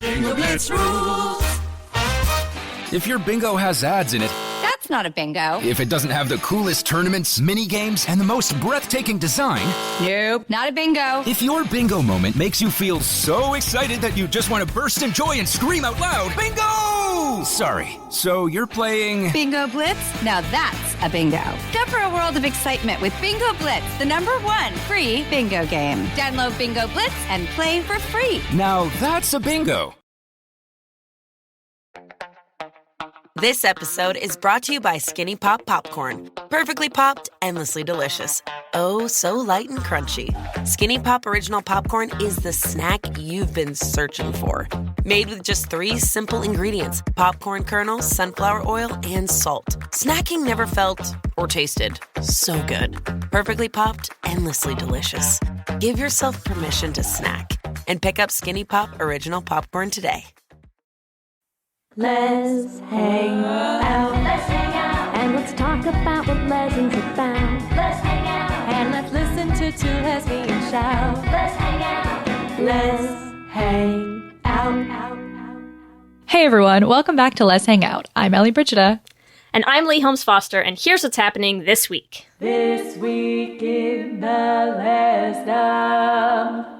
Bingo Blitz rules. If your bingo has ads in it, That's not a bingo. if it doesn't have the coolest tournaments, mini games, and the most breathtaking design, Nope, not a bingo. if your bingo moment makes you feel so excited that you just want to burst in joy and scream out loud, bingo! Sorry, so you're playing... Bingo Blitz? Now that's a bingo. Go for a world of excitement with Bingo Blitz, the #1 free bingo game. Download Bingo Blitz and play for free. Now that's a bingo. This episode is brought to you by Skinny Pop Popcorn. Perfectly popped, endlessly delicious. Oh, so light and crunchy. Skinny Pop Original Popcorn is the snack you've been searching for. Made with just 3 simple ingredients: popcorn kernels, sunflower oil, and salt. Snacking never felt or tasted so good. Perfectly popped, endlessly delicious. Give yourself permission to snack and pick up Skinny Pop Original Popcorn today. Let's hang out. Let's hang out. And let's talk about what lesbians are about. Let's hang out. And let's listen to 2 lesbians shout. Let's hang out. Let's hang out. Hey everyone, welcome back to Let's Hang Out. I'm Ellie Brigida. And I'm Lee Holmes Foster, and here's what's happening this week. This week in the Lesdom.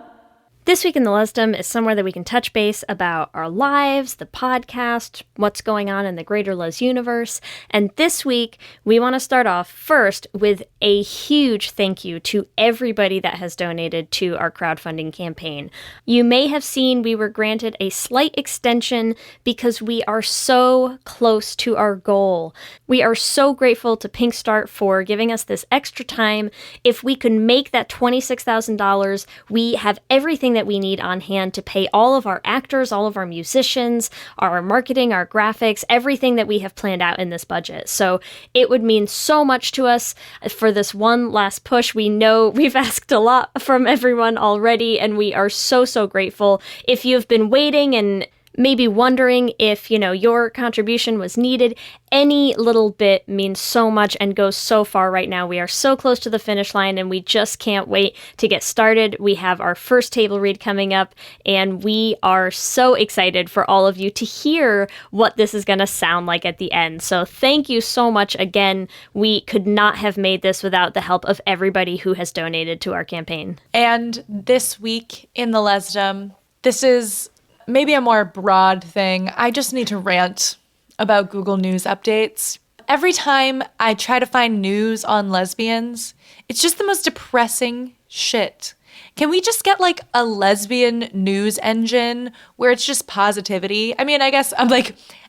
This week in the Lesdom is somewhere that we can touch base about our lives, the podcast, what's going on in the greater Les universe. And this week, we want to start off first with a huge thank you to everybody that has donated to our crowdfunding campaign. You may have seen we were granted a slight extension because we are so close to our goal. We are so grateful to Pink Start for giving us this extra time. If we could make that $26,000, we have everything that we need on hand to pay all of our actors, all of our musicians, our marketing, our graphics, everything that we have planned out in this budget. So it would mean so much to us for this one last push. We know we've asked a lot from everyone already, and we are so, so grateful. If you've been waiting and maybe wondering if, your contribution was needed, any little bit means so much and goes so far right now. We are so close to the finish line, and we just can't wait to get started. We have our first table read coming up, and we are so excited for all of you to hear what this is going to sound like at the end. So thank you so much again. We could not have made this without the help of everybody who has donated to our campaign. And this week in the Lesdom, this is maybe a more broad thing. I just need to rant about Google News updates. Every time I try to find news on lesbians, it's just the most depressing shit. Can we just get like a lesbian news engine where it's just positivity? I mean, I guess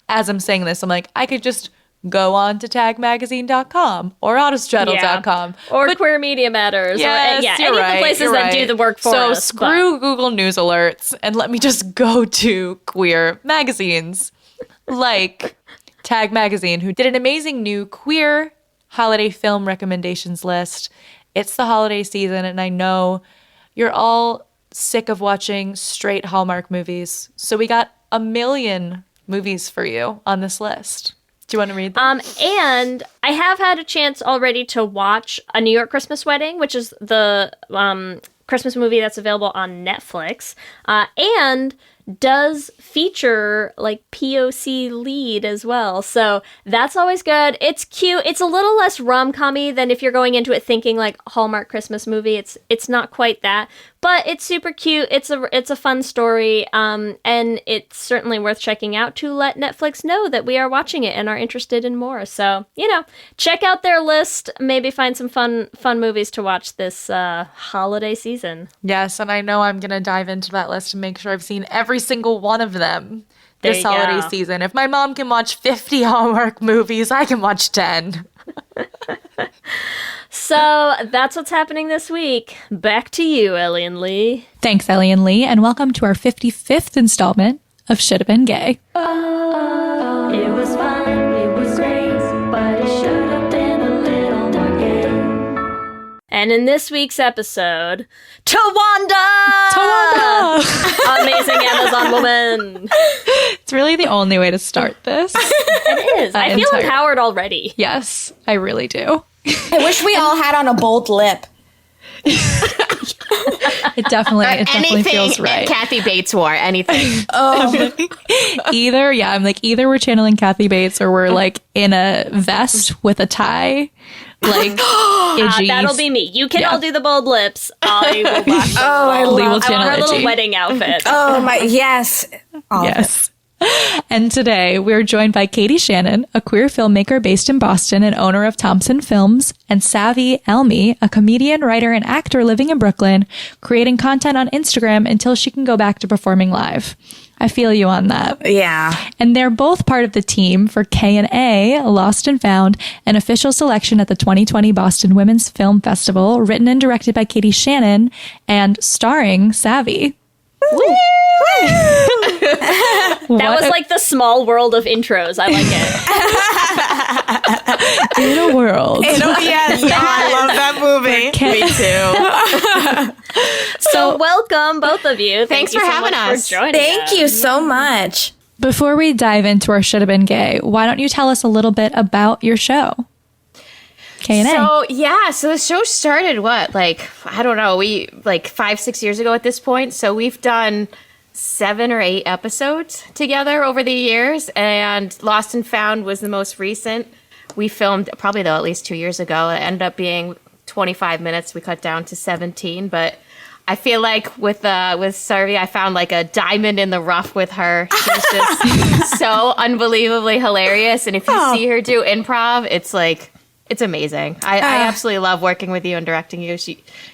as I'm saying this, I'm like, I could just go on to tagmagazine.com or autostraddle.com. Or Queer Media Matters. Yes, any of the places that do the work for us. So screw Google News alerts and let me just go to queer magazines like Tag Magazine, who did an amazing new queer holiday film recommendations list. It's the holiday season, and I know you're all sick of watching straight Hallmark movies. So we got 1 million movies for you on this list. Do you want to read them? And I have had a chance already to watch A New York Christmas Wedding, which is the Christmas movie that's available on Netflix, and does feature like POC lead as well. So that's always good. It's cute. It's a little less rom-com-y than if you're going into it thinking like Hallmark Christmas movie. It's not quite that, but it's super cute. It's a fun story. And it's certainly worth checking out to let Netflix know that we are watching it and are interested in more. So, check out their list. Maybe find some fun movies to watch this holiday season. Yes, and I know I'm going to dive into that list and make sure I've seen every single one of them this holiday season. If my mom can watch 50 Hallmark movies, I can watch 10. So that's what's happening this week. Back to you, Ellie and Lee. Thanks, Ellie and Lee, and welcome to our 55th installment of Should Have Been Gay. Oh, it was fun, it was great, but it should have been a little more gay. And in this week's episode, Tawanda! Amazing Amazon woman. It's really the only way to start this. It is. I feel empowered already. Yes, I really do. I wish we all had on a bold lip. It definitely anything feels right. Kathy Bates wore, anything. Either we're channeling Kathy Bates or we're like in a vest with a tie. Like, Iggy. That'll be me. You can all do the bold lips. I will rock the I want channel her little Iggy. wedding outfit. Oh my, yes. Yes. And today we're joined by Katie Shannon, a queer filmmaker based in Boston and owner of Thompson Films, and Savvy Elmy, a comedian, writer, and actor living in Brooklyn, creating content on Instagram until she can go back to performing live. I feel you on that. Yeah. And they're both part of the team for K&A, Lost and Found, an official selection at the 2020 Boston Women's Film Festival, written and directed by Katie Shannon and starring Savvy. That was like the small world of intros. I like it. In a world. Yes, I love that movie. Me too. So welcome, both of you. Thanks Thank you for so having much us. For joining Thank us. you so much. Before we dive into our Should Have Been Gay, why don't you tell us a little bit about your show? K&A. So the show started I don't know, 5-6 years ago at this point. So we've done 7 or 8 episodes together over the years, and Lost and Found was the most recent. We filmed probably at least 2 years ago. It ended up being 25 minutes. We cut down to 17, but I feel like with Sarvi, I found like a diamond in the rough with her. She's just so unbelievably hilarious, and if you see her do improv, it's amazing. I absolutely love working with you and directing you.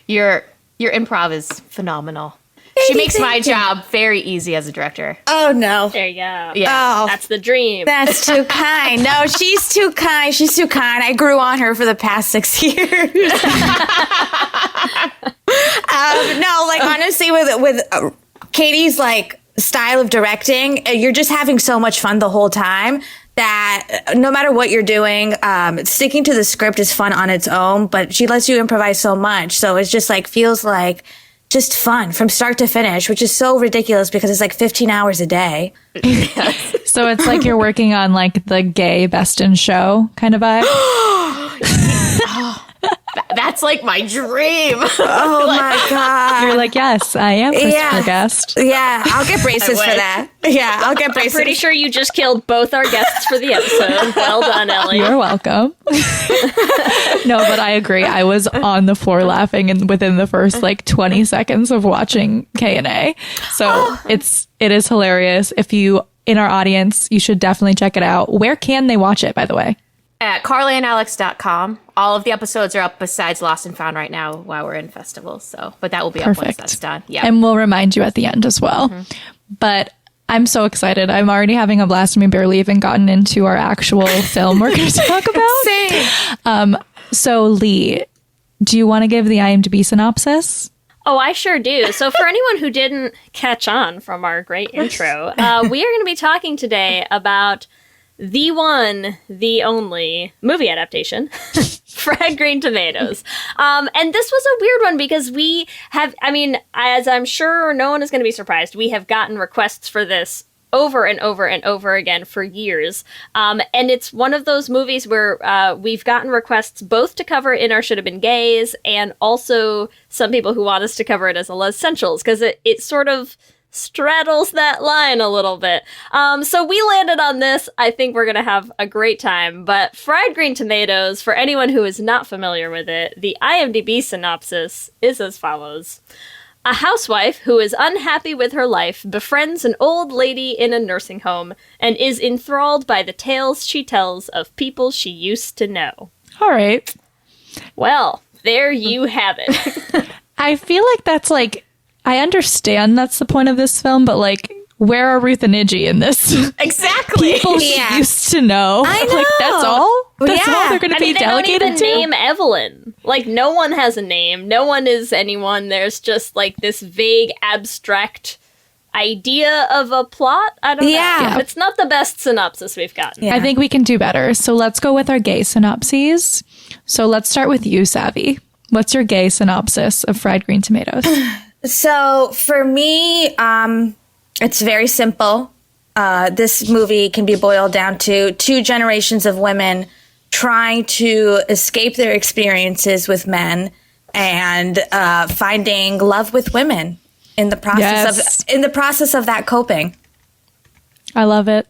Your improv is phenomenal. She makes my job very easy as a director. Oh, no. There you go. Yeah. Oh, That's the dream. that's too kind. No, she's too kind. She's too kind. I grew on her for the past 6 years. No, like honestly, with Katie's like style of directing, you're just having so much fun the whole time that no matter what you're doing, sticking to the script is fun on its own, but she lets you improvise so much. So it's just like, feels like just fun from start to finish, which is so ridiculous because it's like 15 hours a day. So it's like you're working on like the gay Best in Show kind of vibe. That's like my dream. Oh my God. You're like, yes, I am Christopher Guest. Yeah, I'll get braces for that. Yeah, I'll get braces. Pretty sure you just killed both our guests for the episode. Well done, Ellie. You're welcome. No, but I agree. I was on the floor laughing within the first like 20 seconds of watching K&A. So it is hilarious. If you in our audience, you should definitely check it out. Where can they watch it, by the way? At carlyandalex.com. All of the episodes are up besides Lost and Found right now while we're in festivals. So, but that will be up once that's done. Yeah. And we'll remind you at the end as well. But I'm so excited. I'm already having a blast, and we barely even gotten into our actual film we're going to talk about. Same. So, Lee, do you want to give the IMDb synopsis? Oh, I sure do. So for anyone who didn't catch on from our great intro, we are going to be talking today about the one, the only movie adaptation, Fried Green Tomatoes. And this was a weird one because we have, as I'm sure no one is going to be surprised, we have gotten requests for this over and over and over again for years. And it's one of those movies where we've gotten requests both to cover it in our Should Have Been Gays and also some people who want us to cover it as a Les Essentials because it sort of straddles that line a little bit. So we landed on this. I think we're going to have a great time. But Fried Green Tomatoes, for anyone who is not familiar with it, the IMDb synopsis is as follows. A housewife who is unhappy with her life befriends an old lady in a nursing home and is enthralled by the tales she tells of people she used to know. All right. Well, there you have it. I feel like that's like, I understand that's the point of this film, but like, where are Ruth and Iggy in this? Exactly. People she used to know. I know. Like, that's all? That's all they're going to be they delegated don't even to? name Evelyn. Like, no one has a name. No one is anyone. There's just, like, this vague, abstract idea of a plot. I don't know. Yeah. It's not the best synopsis we've gotten. Yeah. I think we can do better. So let's go with our gay synopses. So let's start with you, Savvy. What's your gay synopsis of Fried Green Tomatoes? So for me, it's very simple. This movie can be boiled down to 2 generations of women trying to escape their experiences with men and finding love with women in the process of that coping. I love it.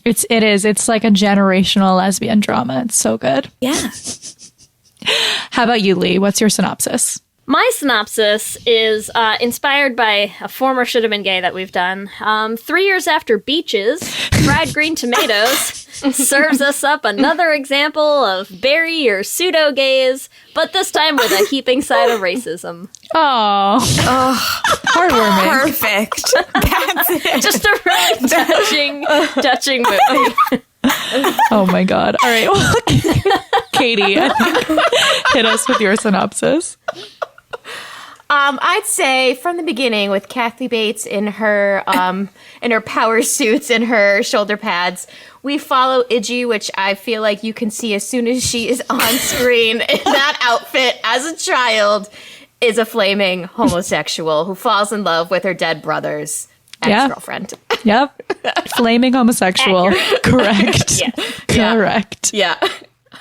It's like a generational lesbian drama. It's so good. Yeah. How about you, Lee? What's your synopsis? My synopsis is inspired by a former Should Have Been Gay that we've done. 3 years after Beaches, Fried Green Tomatoes serves us up another example of bury your pseudo-gays, but this time with a heaping side of racism. Oh, heartwarming. Perfect. That's it. Just a really touching movie. Oh my God. All right. Well, Katie, I think, hit us with your synopsis. I'd say from the beginning with Kathy Bates in her power suits and her shoulder pads, we follow Iggy, which I feel like you can see as soon as she is on screen in that outfit as a child, is a flaming homosexual who falls in love with her dead brother's ex-girlfriend. Yep. Flaming homosexual. Correct. Yes. Correct. Yeah.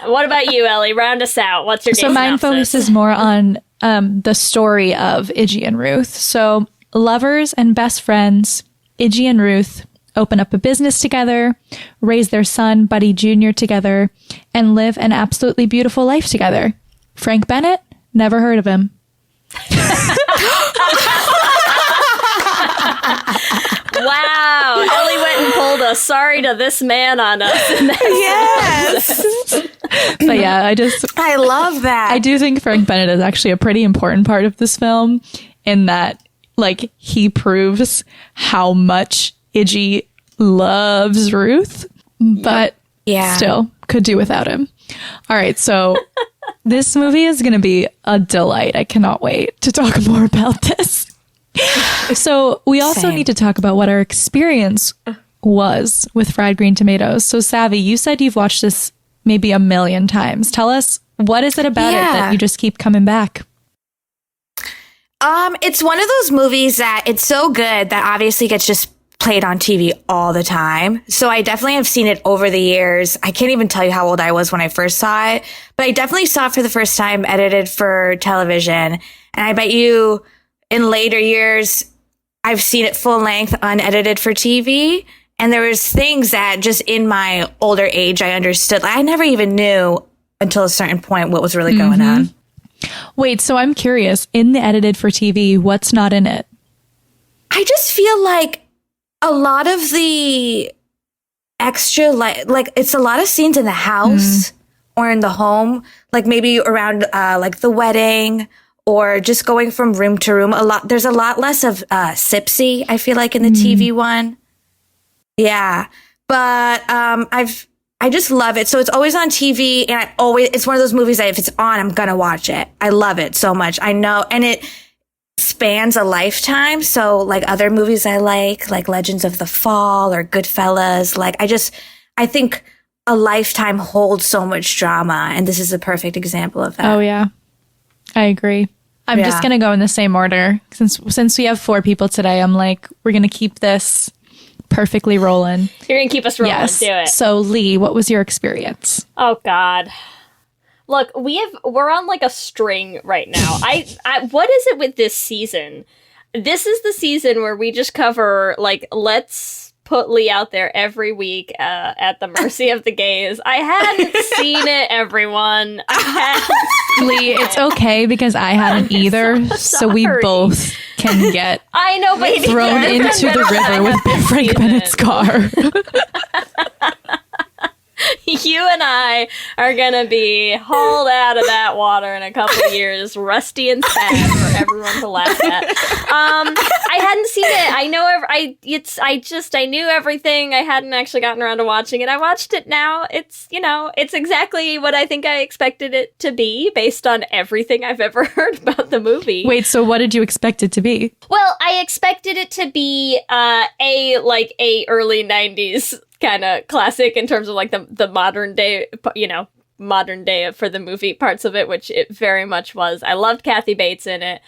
What about you, Ellie? Round us out. What's your So mine focuses more on the story of Iggy and Ruth. So lovers and best friends, Iggy and Ruth open up a business together, raise their son, Buddy Jr., together, and live an absolutely beautiful life together. Frank Bennett? Never heard of him. Wow. Ellie went and pulled a sorry to this man on us. Yes. But yeah, I love that. I do think Frank Bennett is actually a pretty important part of this film in that, like, he proves how much Iggy loves Ruth, but still could do without him. All right, so this movie is going to be a delight. I cannot wait to talk more about this. So we also need to talk about what our experience was with Fried Green Tomatoes. So Savvy, you said you've watched this maybe 1 million times. Tell us, what is it about it that you just keep coming back? It's one of those movies that it's so good that obviously gets just played on TV all the time. So I definitely have seen it over the years. I can't even tell you how old I was when I first saw it, but I definitely saw it for the first time edited for television. And I bet you in later years, I've seen it full length, unedited for TV. And there was things that just in my older age, I understood. I never even knew until a certain point what was really going on. Wait, so I'm curious, in the edited for TV, what's not in it? I just feel like a lot of the extra, like it's a lot of scenes in the house or in the home, like maybe around like the wedding or just going from room to room. There's a lot less of Sipsy, I feel like, in the TV one. Yeah. But I just love it. So it's always on TV, and it's one of those movies that if it's on, I'm going to watch it. I love it so much. I know. And it spans a lifetime. So like other movies I like Legends of the Fall or Goodfellas, I think a lifetime holds so much drama. And this is a perfect example of that. Oh, yeah. I agree. I'm just going to go in the same order. Since we have 4 people today, I'm like, we're going to keep this perfectly rolling. You're going to keep us rolling. Yes. Do it. So, Lee, what was your experience? Oh, God. Look, we're on like a string right now. I what is it with this season? This is the season where we just cover, like, let's put Lee out there every week at the mercy of the gays. I hadn't seen it, everyone. Lee, it's okay because I hadn't either, so we both can get I know, but thrown into the river with Frank Bennett's car. You and I are gonna be hauled out of that water in a couple of years, rusty and sad for everyone to laugh at. I hadn't seen it. I know. I knew everything. I hadn't actually gotten around to watching it. I watched it now. It's exactly what I think I expected it to be based on everything I've ever heard about the movie. Wait, so what did you expect it to be? Well, I expected it to be a early 90s kind of classic in terms of like the modern day, for the movie parts of it, which it very much was. I loved Kathy Bates in it.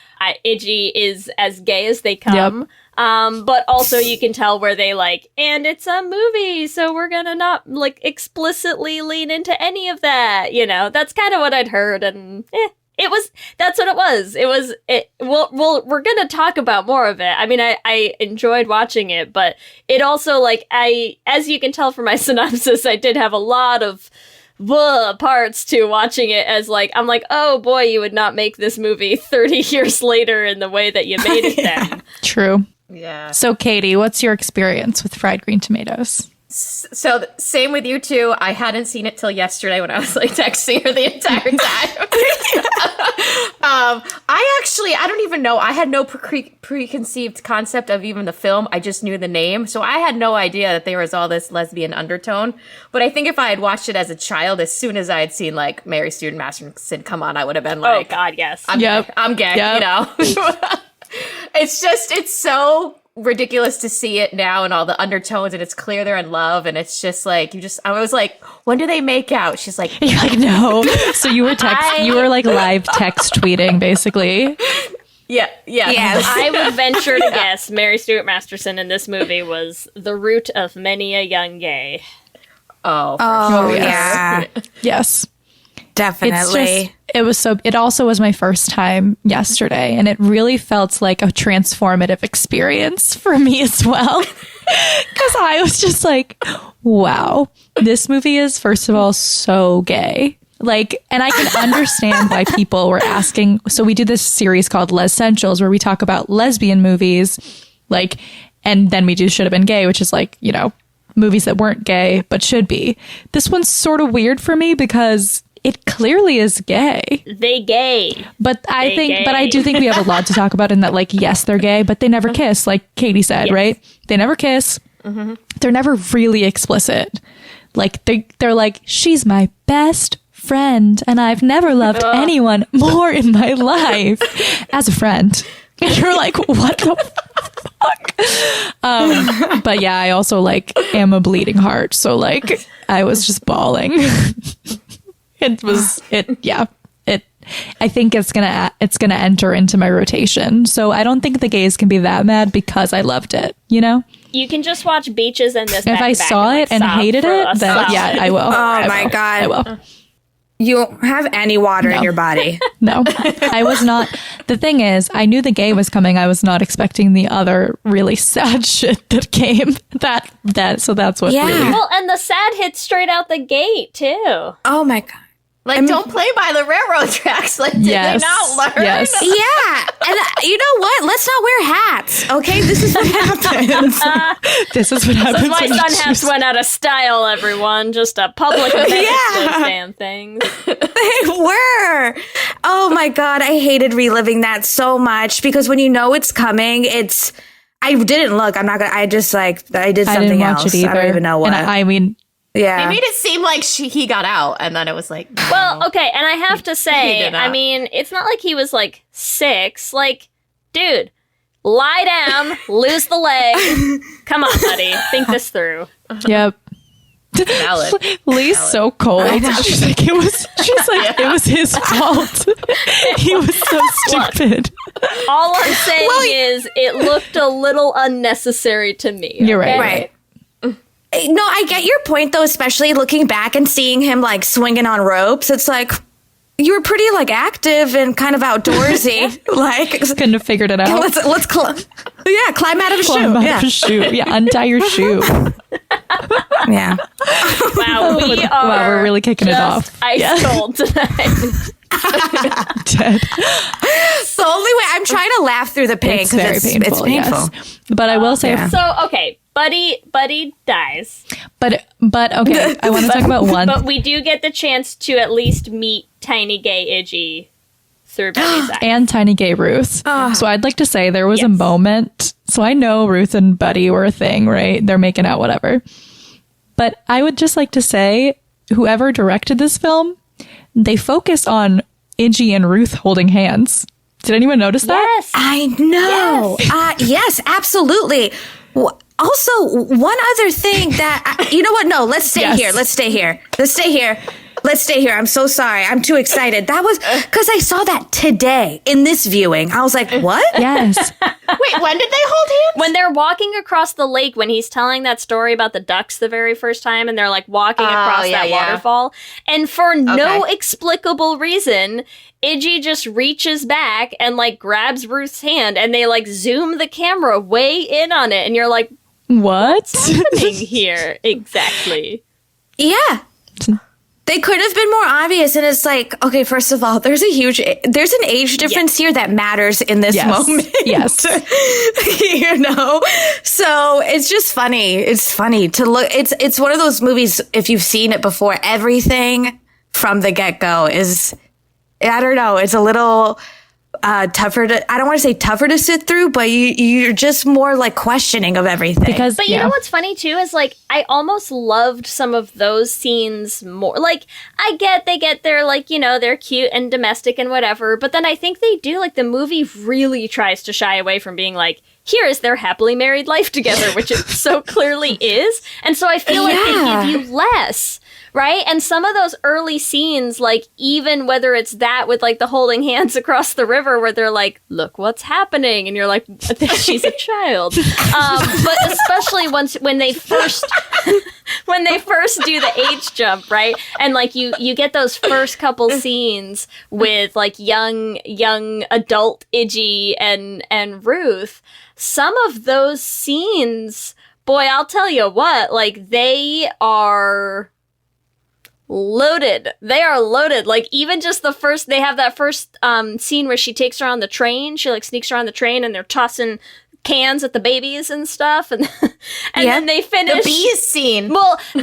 Iggy is as gay as they come. Yep. But also you can tell where they and it's a movie, so we're gonna not explicitly lean into any of that. That's kind of what I'd heard, and That's what it was. We're going to talk about more of it. I mean, I enjoyed watching it, but it also, like, as you can tell from my synopsis, I did have a lot of parts to watching it as, like, I'm like, oh boy, you would not make this movie 30 years later in the way that you made it then. True. Yeah. So, Katie, what's your experience with fried green tomatoes? So same with you two. I hadn't seen it till yesterday when I was like texting her the entire time. I don't even know. I had no preconceived concept of even the film. I just knew the name. So I had no idea that there was all this lesbian undertone. But I think if I had watched it as a child, as soon as I had seen like Mary Stuart Masterson come on, I would have been like, oh God, yes. I'm gay, you know? It's so ridiculous to see it now and all the undertones, and it's clear they're in love, and it's just like I was like, when do they make out? She's like, you're like, no. So you were you were like live text tweeting basically. Yeah. I would venture to guess Mary Stuart Masterson in this movie was the root of many a young gay. Oh, sure. Yes. Yeah. Yes. Definitely. It also was my first time yesterday, and it really felt like a transformative experience for me as well. Because I was just like, wow, this movie is, first of all, so gay. Like, and I can understand why people were asking. So we do this series called Les Essentials where we talk about lesbian movies, like, and then we do Should Have Been Gay, which is like, you know, movies that weren't gay but should be. This one's sort of weird for me because it clearly is gay. They gay. But I do think we have a lot to talk about in that, like, yes, they're gay, but they never kiss, like Katie said, right? They never kiss. Mm-hmm. They're never really explicit. Like, they're like, she's my best friend, and I've never loved anyone more in my life as a friend. And you're like, what the fuck? But yeah, I also, like, am a bleeding heart. So, like, I was just bawling. I think it's gonna enter into my rotation. So I don't think the gays can be that mad because I loved it, you know? You can just watch Beaches and this. If I saw it and hated it, then yeah, I will. Oh my God. I will. You don't have any water in your body. No, I was not. The thing is, I knew the gay was coming. I was not expecting the other really sad shit that came. So that's what. Yeah. Really. Well, and the sad hit straight out the gate too. Oh my God. Like, don't play by the railroad tracks. Like, did they not learn? Yes. Yeah. And you know what? Let's not wear hats. Okay? This is what happens. This is what happens. My sun hats went out of style, everyone. Just a public menace, those damn things. They were. Oh my God. I hated reliving that so much because when you know it's coming, I didn't look. I'm not going to, I did something else. I didn't watch it either. I don't even know what. And I mean, yeah. They made it seem like he got out, and then it was like, no. Well, okay, and I have to say, I mean, it's not like he was like 6. Like, dude, lie down, lose the leg. Come on, buddy, think this through. Yep. Valid. Lee's so cold. She's like, it was his fault. He was so stupid. All I'm saying is, it looked a little unnecessary to me. You're right. Right. No, I get your point, though, especially looking back and seeing him, like, swinging on ropes. It's like, you were pretty, like, active and kind of outdoorsy. Like, couldn't have figured it out. Let's climb out of a shoe. Climb out of a shoe. Yeah, untie your shoe. Yeah. Wow, we're really kicking it off. Ice cold tonight. Dead. The only way I'm trying to laugh through the pain It's very because painful. it's painful. Yes. But I will say, So, okay, Buddy dies. but okay, I want to talk about one. But we do get the chance to at least meet Tiny Gay Iggy through Buddy's eyes. And Tiny Gay Ruth. So I'd like to say there was a moment. So I know Ruth and Buddy were a thing, right? They're making out, whatever. But I would just like to say, whoever directed this film, they focus on Iggy and Ruth holding hands. Did anyone notice that? Yes. I know. Yes, absolutely. Also, one other thing that, you know what? No, let's stay here. Let's stay here. let's stay here. I'm so sorry. I'm too excited. That was because I saw that today in this viewing. I was like, what? Yes. Wait, when did they hold hands? When they're walking across the lake, when he's telling that story about the ducks the very first time, and they're like walking across that waterfall, and for no explicable reason, Iggy just reaches back and like grabs Ruth's hand, and they like zoom the camera way in on it, and you're like, what's happening here exactly? Yeah. They could have been more obvious, and it's like, okay, first of all, there's an age difference here that matters in this moment. Yes. You know? So it's just funny. It's funny to look. It's one of those movies, if you've seen it before, everything from the get-go is, I don't know, it's a little tougher to, I don't want to say tougher to sit through, but you're just more like questioning of everything. But you know what's funny too is like I almost loved some of those scenes more. Like I get they get their like, you know, they're cute and domestic and whatever, but then I think they do like the movie really tries to shy away from being like, here is their happily married life together, which it so clearly is. And so I feel like they give you less. Right? And some of those early scenes, like, even whether it's that with, like, the holding hands across the river where they're like, look what's happening. And you're like, I think she's a child. But especially when they first do the age jump, right? And, like, you get those first couple scenes with, like, young adult Iggy and Ruth. Some of those scenes, boy, I'll tell you what, like, they are loaded. They are loaded. Like, even just they have that first scene where she takes her on the train. She like sneaks her on the train, and they're tossing cans at the babies and stuff, and then they finish the bees scene. Well, the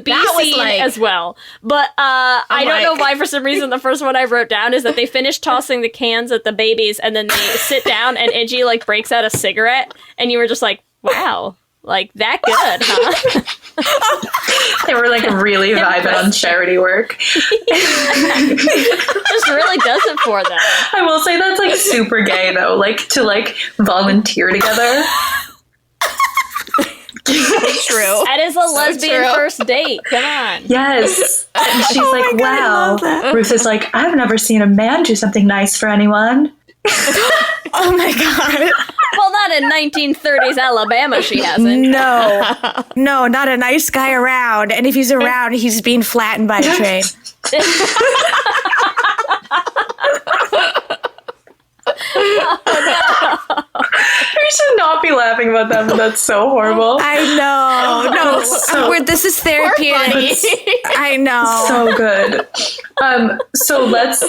bee scene like, as well. But I don't know why for some reason the first one I wrote down is that they finish tossing the cans at the babies, and then they sit down, and Iggy like breaks out a cigarette, and you were just like, wow. Like, that good, huh? They were, like, really vibing on charity work. Just really does it for them. I will say that's, like, super gay, though. Like, to, like, volunteer together. True. That is a lesbian first date. Come on. Yes. And she's like, wow. Ruth is like, I've never seen a man do something nice for anyone. Oh my God. Well, not in 1930s Alabama, she hasn't. No, not a nice guy around. And if he's around, he's being flattened by a train. We should not be laughing about that, but that's so horrible. I know. No, this is therapy. I know. So good. So let's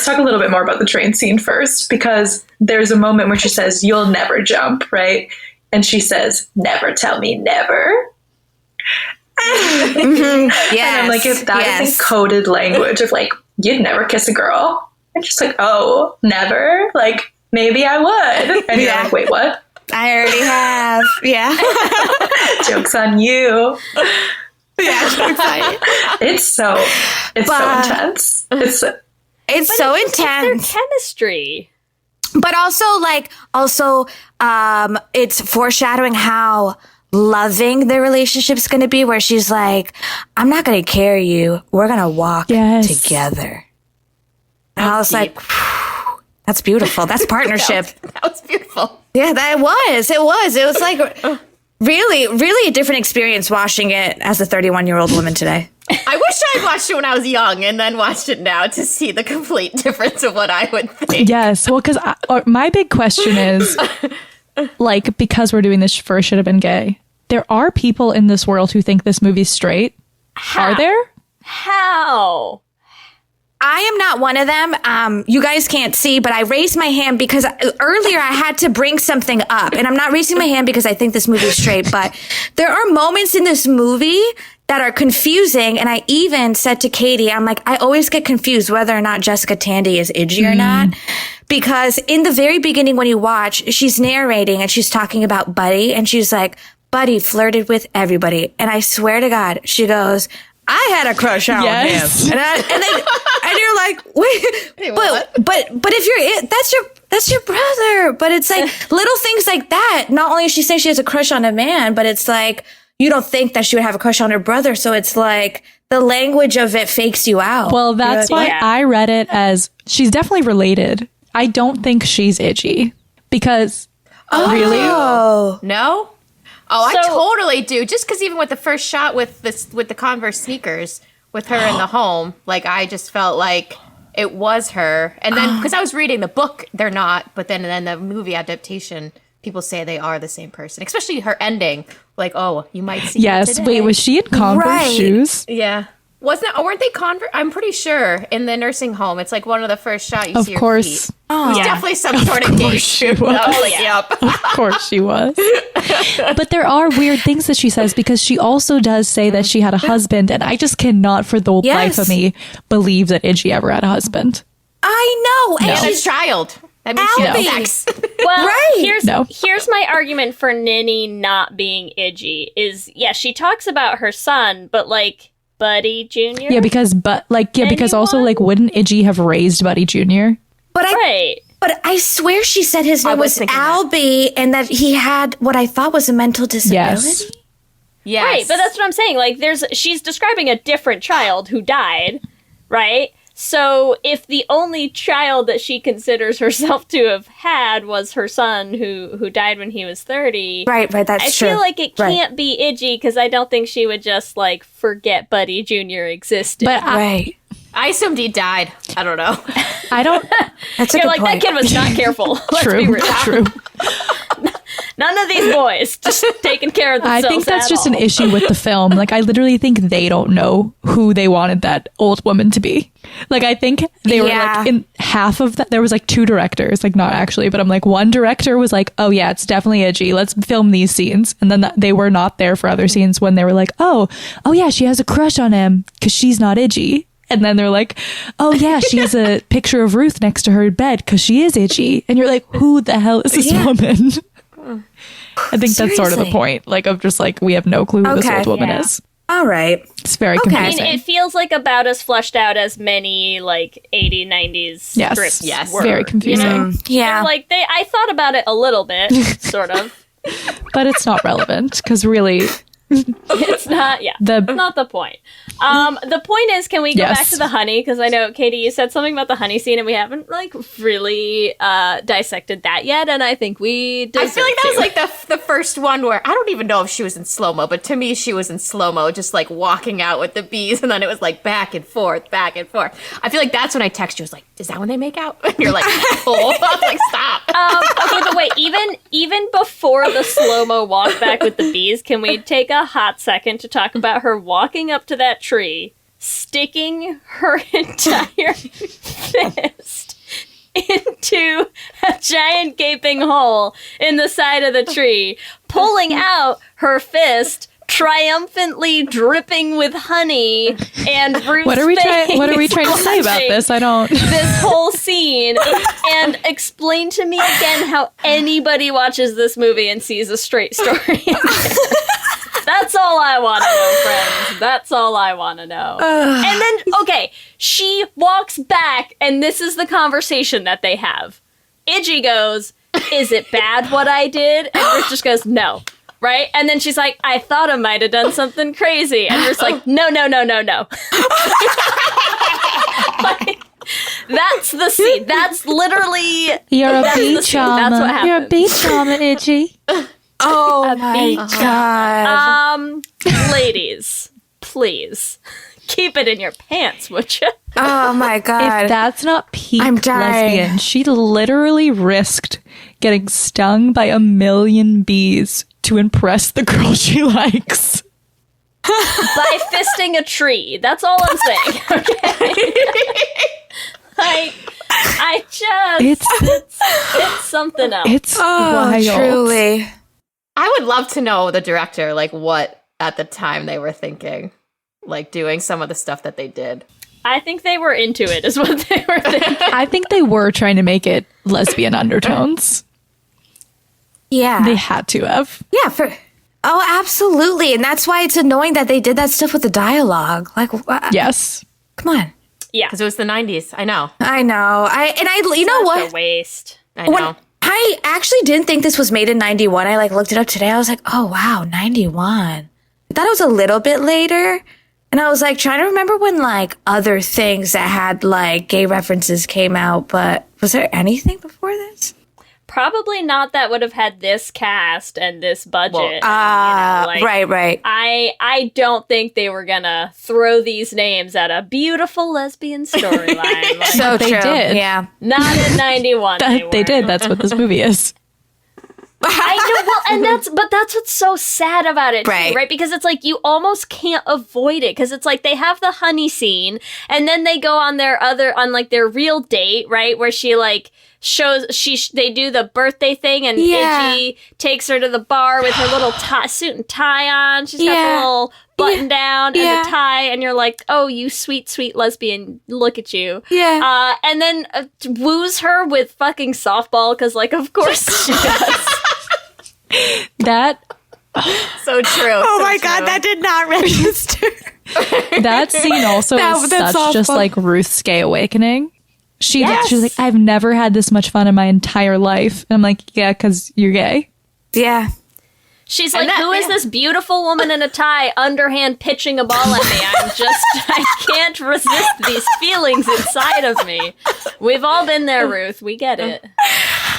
talk a little bit more about the train scene first, because there's a moment where she says, you'll never jump, right? And she says, never tell me never. Mm-hmm. Yes. And I'm like, if that is encoded language of like, you'd never kiss a girl. I'm just like, oh, never? Like, maybe I would. And you're like, wait, what? I already have. Yeah. Joke's on you. Yeah, joke's on you. It's so intense. It's so intense. Their chemistry. But also, it's foreshadowing how loving their relationship's going to be, where she's like, I'm not going to carry you. We're going to walk together. And I was like, that's beautiful. That's partnership. That was beautiful. Yeah, it was. It was like really, really a different experience watching it as a 31-year-old woman today. I wish I'd watched it when I was young and then watched it now to see the complete difference of what I would think. Yes. Well, because my big question is, like, because we're doing this for Should Have Been Gay, there are people in this world who think this movie's straight. Are there? How? I am not one of them. You guys can't see, but I raised my hand because earlier I had to bring something up. And I'm not raising my hand because I think this movie is straight, but there are moments in this movie that are confusing. And I even said to Katie, I'm like, I always get confused whether or not Jessica Tandy is Iggy or not. Because in the very beginning when you watch, she's narrating and she's talking about Buddy. And she's like, Buddy flirted with everybody. And I swear to God, she goes, I had a crush on him. And you're like, wait, but if that's your brother. But it's like little things like that. Not only is she saying she has a crush on a man, but it's like, you don't think that she would have a crush on her brother. So it's like the language of it fakes you out. Well, that's why I read it as she's definitely related. I don't think she's Iggy because really? No? Oh, I totally do. Just because even with the first shot with the Converse sneakers with her in the home, like I just felt like it was her. And then because I was reading the book, they're not. But then the movie adaptation, people say they are the same person. Especially her ending, like, oh, you might see. Yes. her today. Wait, was she in Converse shoes? Yeah. Weren't they Converse? I'm pretty sure in the nursing home. It's like one of the first shots you see her feet. Oh, It's definitely some sort of gay shoe. I was like, yep. Of course she was. But there are weird things that she says because she also does say that she had a husband, and I just cannot for the life of me believe that Iggy ever had a husband. I know. And a child. That means she had sex. Well, here's my argument for Ninny not being Iggy is, she talks about her son, but like Buddy Jr.? Yeah, because also like wouldn't Iggy have raised Buddy Jr.? But I swear she said his name was Albie and that he had what I thought was a mental disability. Yes. Right, but that's what I'm saying. Like, she's describing a different child who died, right? So if the only child that she considers herself to have had was her son who died when he was 30. Right, that's true. I feel like it can't be Iggy because I don't think she would just, like, forget Buddy Jr. existed. But I assumed he died. I don't know. I don't... That's a good point. That kid was not careful. Let's be real. True. None of these boys just taking care of themselves. I think that's just an issue with the film. Like, I literally think they don't know who they wanted that old woman to be. Like, I think they were like in half of that. There was like 2 directors, like not actually, but I'm like, one director was like, oh yeah, it's definitely Iggy. Let's film these scenes. And then they were not there for other scenes when they were like, oh yeah, she has a crush on him because she's not Iggy. And then they're like, oh yeah, she has a picture of Ruth next to her bed because she is Iggy. And you're like, who the hell is this woman? I think that's sort of the point, like of just like we have no clue who this old woman is. All right, it's very confusing. I mean, it feels like about as fleshed out as many like 80s, 90s scripts. Yes, were, very confusing. Yeah, like I thought about it a little bit, sort of, but it's not relevant because really. It's not, that's not the point. The point is, can we go back to the honey? Because I know, Katie, you said something about the honey scene, and we haven't, like, really dissected that yet, and I think we deserve I feel like that was, like, the first one where, I don't even know if she was in slow-mo, but to me, she was in slow-mo, just, like, walking out with the bees, and then it was, like, back and forth, back and forth. I feel like that's when I text you, I was like, is that when they make out? And you're like, oh, I'm like, stop. Okay, but wait, even before the slow-mo walk back with the bees, can we take a hot second to talk about her walking up to that tree, sticking her entire fist into a giant gaping hole in the side of the tree, pulling out her fist, triumphantly dripping with honey, and Ruth's What are we trying to say about this? I don't. This whole scene, and explain to me again how anybody watches this movie and sees a straight story. That's all I want to know, friends. That's all I want to know. And then, okay, she walks back, and this is the conversation that they have. Iggy goes, is it bad what I did? And Ruth just goes, no. Right? And then she's like, I thought I might have done something crazy. And Ruth's like, no. Like, that's the scene. That's literally... You're a beach charmer. That's what happened. You're a beach charmer, Iggy. Oh my God. Ladies, please keep it in your pants, would you? Oh my God. If that's not peak I'm dying. lesbian, she literally risked getting stung by 1,000,000 bees to impress the girl she likes. By fisting a tree. That's all I'm saying. Okay. It's something else. It's wild. Truly. I would love to know the director, like, what at the time they were thinking, like, doing some of the stuff that they did. I think they were into it, is what they were thinking. I think they were trying to make it lesbian undertones. Yeah. They had to have. Yeah, absolutely. And that's why it's annoying that they did that stuff with the dialogue. Like, yes. Come on. Yeah. Because it was the 90s. I know. You know what? A waste. I know. I actually didn't think this was made in 91. I looked it up today. I was like, oh wow, 91. I thought it was a little bit later. And I was like trying to remember when like other things that had like gay references came out, but was there anything before this? Probably not that would have had this cast and this budget. Right. I don't think they were gonna throw these names at a beautiful lesbian storyline. Like, So they true. did. Yeah. not in 91. They did. That's what this movie is. I know. Well, and that's what's so sad about it, too, Right. right? Because it's like you almost can't avoid it because it's like they have the honey scene, and then they go on their real date, right, where she like shows they do the birthday thing, and Iggy takes her to the bar with her little suit and tie on. She's got the little button down and the tie, and you're like, oh, you sweet, sweet lesbian, look at you. Yeah. And then woos her with fucking softball because, like, of course she does. That So true. Oh my God, that did not register. that scene also is that's such just awful. like Ruth's gay awakening. She's like, I've never had this much fun in my entire life. And I'm like, yeah, because you're gay. Yeah. She's like, who is this beautiful woman in a tie underhand pitching a ball at me? I can't resist these feelings inside of me. We've all been there, Ruth. We get it.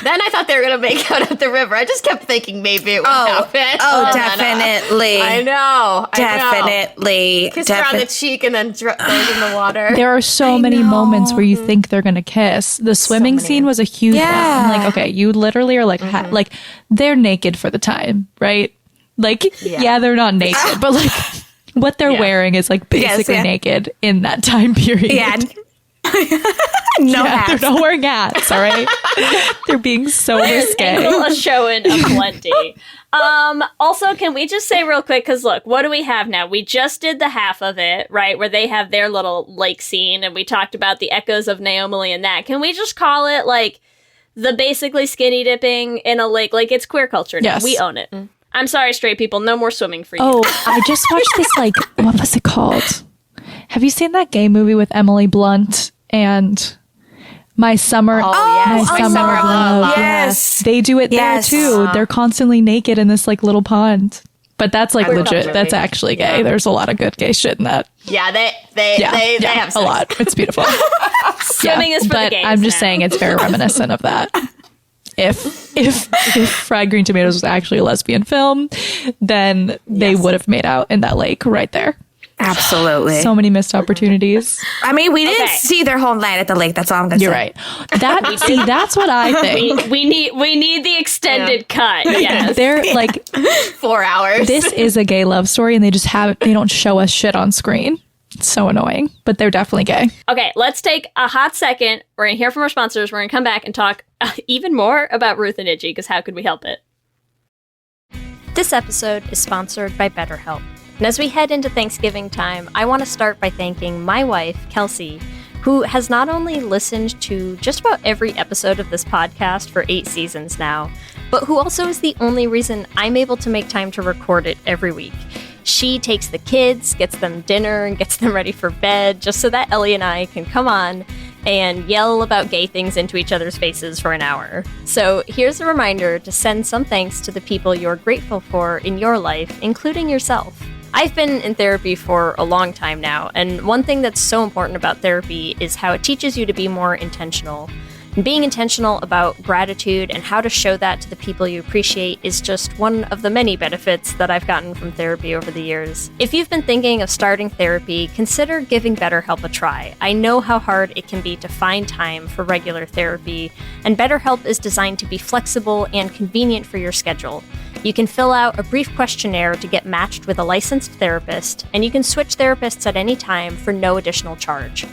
Then I thought they were going to make out at the river. I just kept thinking maybe it would happen. Oh, definitely. I know. Definitely. Kiss her on the cheek and then throws in the water. There are so many moments where you think they're going to kiss. The swimming scene was a huge one. I'm like, okay, you literally are like, like they're naked for the time, right? Like, yeah they're not naked, but like what they're wearing is like basically naked in that time period. Yeah. Hats. They're not wearing hats, all right? They're being so risque. A showing of plenty. Also, can we just say real quick, because look, what do we have now? We just did the half of it, right, where they have their little lake scene, and we talked about the echoes of Naomi and that. Can we just call it, like, the basically skinny dipping in a lake? Like, it's queer culture now. Yes. We own it. I'm sorry, straight people, no more swimming for you. Oh, I just watched this, like, what was it called? Have you seen that gay movie with Emily Blunt and My Summer? yes. My Summer of Love. Yes. They do it Yes. there too. They're constantly naked in this like little pond. But that's like legit. That's actually gay. There's a lot of good gay shit in that. Yeah, they have sex. a lot. It's beautiful. Swimming is for the but gays I'm just now. saying it's very reminiscent of that. If Fried Green Tomatoes was actually a lesbian film, then they would have made out in that lake right there. Absolutely. So many missed opportunities. I mean, we didn't see their whole night at the lake. That's all I'm going to say. You're right. That's what I think. We need the extended cut. Yes. They're like 4 hours. this is a gay love story, and they don't show us shit on screen. It's so annoying, but they're definitely gay. Okay, let's take a hot second. We're going to hear from our sponsors. We're going to come back and talk even more about Ruth and Iggy, because how could we help it? This episode is sponsored by BetterHelp. And as we head into Thanksgiving time, I want to start by thanking my wife, Kelsey, who has not only listened to just about every episode of this podcast for 8 seasons now, but who also is the only reason I'm able to make time to record it every week. She takes the kids, gets them dinner, and gets them ready for bed just so that Ellie and I can come on and yell about gay things into each other's faces for an hour. So here's a reminder to send some thanks to the people you're grateful for in your life, including yourself. I've been in therapy for a long time now, and one thing that's so important about therapy is how it teaches you to be more intentional. And being intentional about gratitude and how to show that to the people you appreciate is just one of the many benefits that I've gotten from therapy over the years. If you've been thinking of starting therapy, consider giving BetterHelp a try. I know how hard it can be to find time for regular therapy, and BetterHelp is designed to be flexible and convenient for your schedule. You can fill out a brief questionnaire to get matched with a licensed therapist, and you can switch therapists at any time for no additional charge.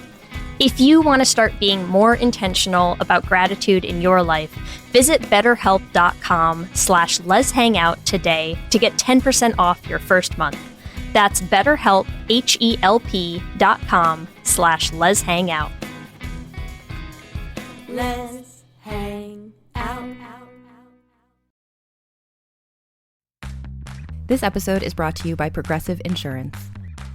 If you want to start being more intentional about gratitude in your life, visit betterhelp.com/letshangout today to get 10% off your first month. That's BetterHelp, HELP.com/letshangout. Let's hang out. This episode is brought to you by Progressive Insurance.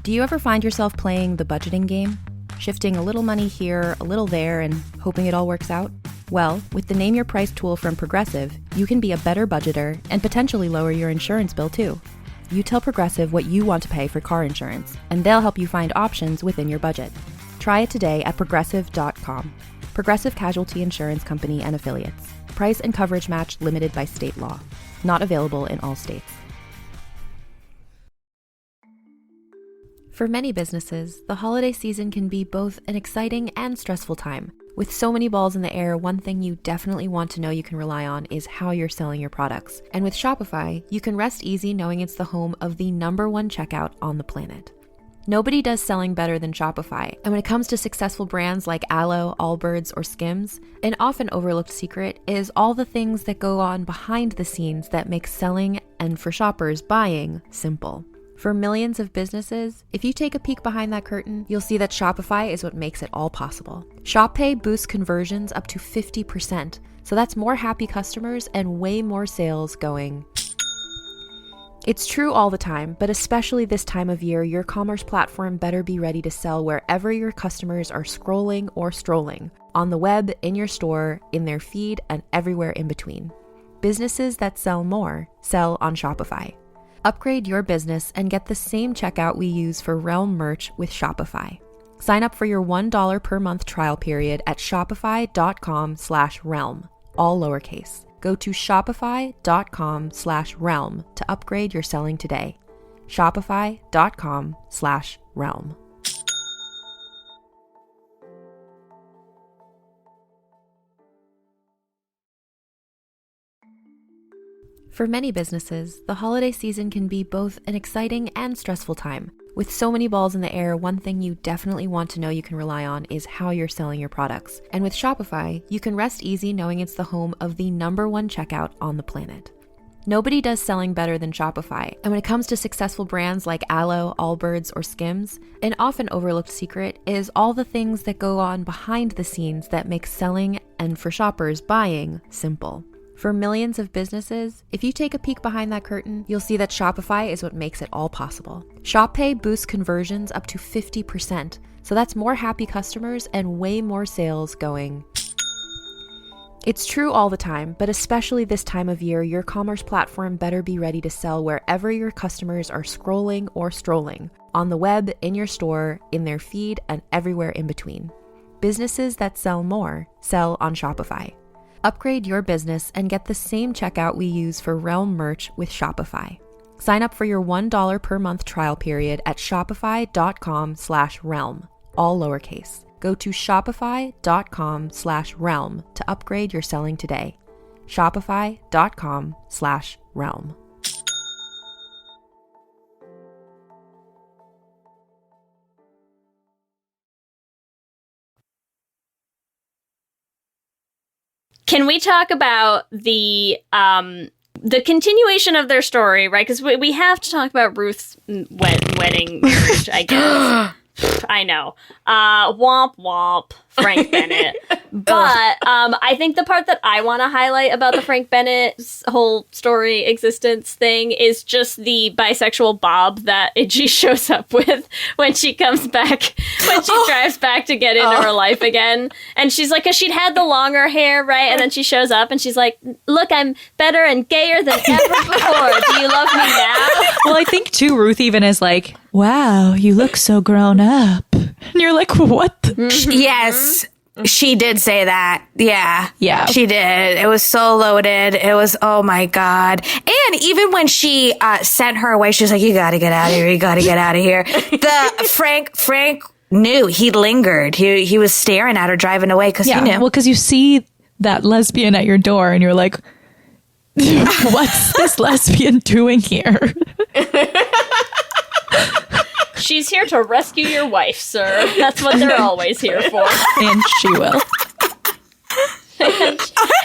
Do you ever find yourself playing the budgeting game? Shifting a little money here, a little there, and hoping it all works out? Well, with the Name Your Price tool from Progressive, you can be a better budgeter and potentially lower your insurance bill too. You tell Progressive what you want to pay for car insurance, and they'll help you find options within your budget. Try it today at progressive.com. Progressive Casualty Insurance Company and Affiliates. Price and coverage match limited by state law. Not available in all states. For many businesses, the holiday season can be both an exciting and stressful time. With so many balls in the air, one thing you definitely want to know you can rely on is how you're selling your products. And with Shopify, you can rest easy knowing it's the home of the #1 checkout on the planet. Nobody does selling better than Shopify, and when it comes to successful brands like Aloe, Allbirds, or Skims, an often overlooked secret is all the things that go on behind the scenes that make selling, and for shoppers, buying, simple. For millions of businesses, if you take a peek behind that curtain, you'll see that Shopify is what makes it all possible. Shop Pay boosts conversions up to 50%, so that's more happy customers and way more sales going. It's true all the time, but especially this time of year, your commerce platform better be ready to sell wherever your customers are scrolling or strolling, on the web, in your store, in their feed, and everywhere in between. Businesses that sell more sell on Shopify. Upgrade your business and get the same checkout we use for Realm merch with Shopify. Sign up for your $1 per month trial period at shopify.com/realm, all lowercase. Go to shopify.com/realm to upgrade your selling today. Shopify.com/realm. For many businesses, the holiday season can be both an exciting and stressful time. With so many balls in the air, one thing you definitely want to know you can rely on is how you're selling your products. And with Shopify, you can rest easy knowing it's the home of the #1 checkout on the planet. Nobody does selling better than Shopify, and when it comes to successful brands like Aloe, Allbirds, or Skims, an often overlooked secret is all the things that go on behind the scenes that make selling, and for shoppers, buying, simple. For millions of businesses, if you take a peek behind that curtain, you'll see that Shopify is what makes it all possible. Shop Pay boosts conversions up to 50%, so that's more happy customers and way more sales going. It's true all the time, but especially this time of year, your commerce platform better be ready to sell wherever your customers are scrolling or strolling, on the web, in your store, in their feed, and everywhere in between. Businesses that sell more sell on Shopify. Upgrade your business and get the same checkout we use for Realm merch with Shopify. Sign up for your $1 per month trial period at shopify.com/realm, all lowercase. Go to shopify.com/realm to upgrade your selling today. Shopify.com/realm. Can we talk about the continuation of their story, right? Because we have to talk about Ruth's wedding marriage, I guess. I know. Womp womp, Frank Bennett. But I think the part that I want to highlight about the Frank Bennett's whole story existence thing is just the bisexual Bob that Iggy shows up with when she comes back, when she drives back to get into her life again. And she's like, because she'd had the longer hair, right? And then she shows up and she's like, look, I'm better and gayer than ever before. Do you love me now? Well, I think too, Ruth even is like, wow, you look so grown up. And you're like, what? Yes, she did say that. Yeah. Yeah. She did. It was so loaded. It was, oh my God. And even when she sent her away, she was like, you got to get out of here. You got to get out of here. Frank knew. He lingered. He was staring at her driving away because he knew. Well, because you see that lesbian at your door and you're like, what's this lesbian doing here? She's here to rescue your wife, sir. That's what they're always here for. And she will.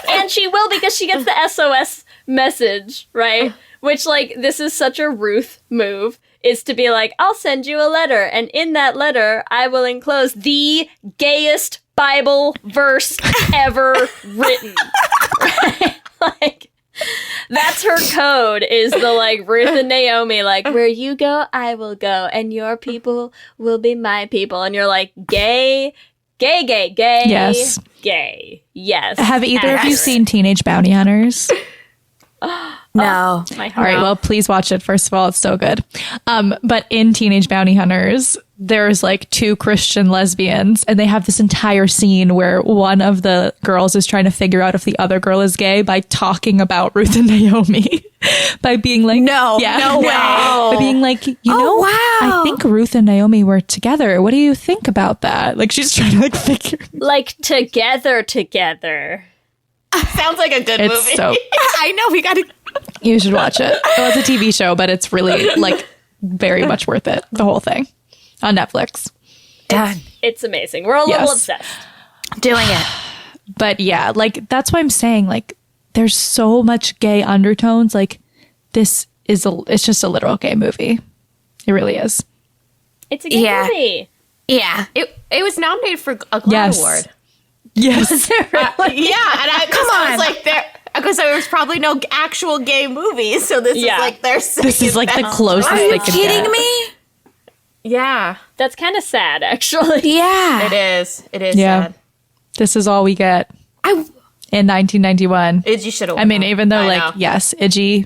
And she will, because she gets the SOS message, right? Which, like, this is such a Ruth move, is to be like, I'll send you a letter, and in that letter, I will enclose the gayest Bible verse ever written. Right? Like, that's her code, is the, like, Ruth and Naomi, like, where you go, I will go, and your people will be my people. And you're like, gay, Yes. gay. Yes. Have either of you seen Teenage Bounty Hunters? No. My heart. All right, well, please watch it. First of all, it's so good. But in Teenage Bounty Hunters, there's like 2 Christian lesbians, and they have this entire scene where one of the girls is trying to figure out if the other girl is gay by talking about Ruth and Naomi. By being like, No way. By being like, wow. I think Ruth and Naomi were together. What do you think about that? Like, she's trying to like figure. Like together. Sounds like a good It's movie. so. I know, we gotta. You should watch it. Well, it's a TV show, but it's really like very much worth it. The whole thing on Netflix. Done. It's amazing. We're a little obsessed. Doing it. But yeah, like that's why I'm saying like there's so much gay undertones. Like it's just a literal gay movie. It really is. It's a gay movie. Yeah. It was nominated for a GLAAD award. Yes. Yeah, and I was like, there, because there was probably no actual gay movies, so this is like their second. This is like the closest they can Kidding get. me? Yeah, That's kind of sad, actually. Yeah. it is. It is. Yeah. Sad. This is all we get in 1991. Iggy should have. I mean, even though like yes, Iggy,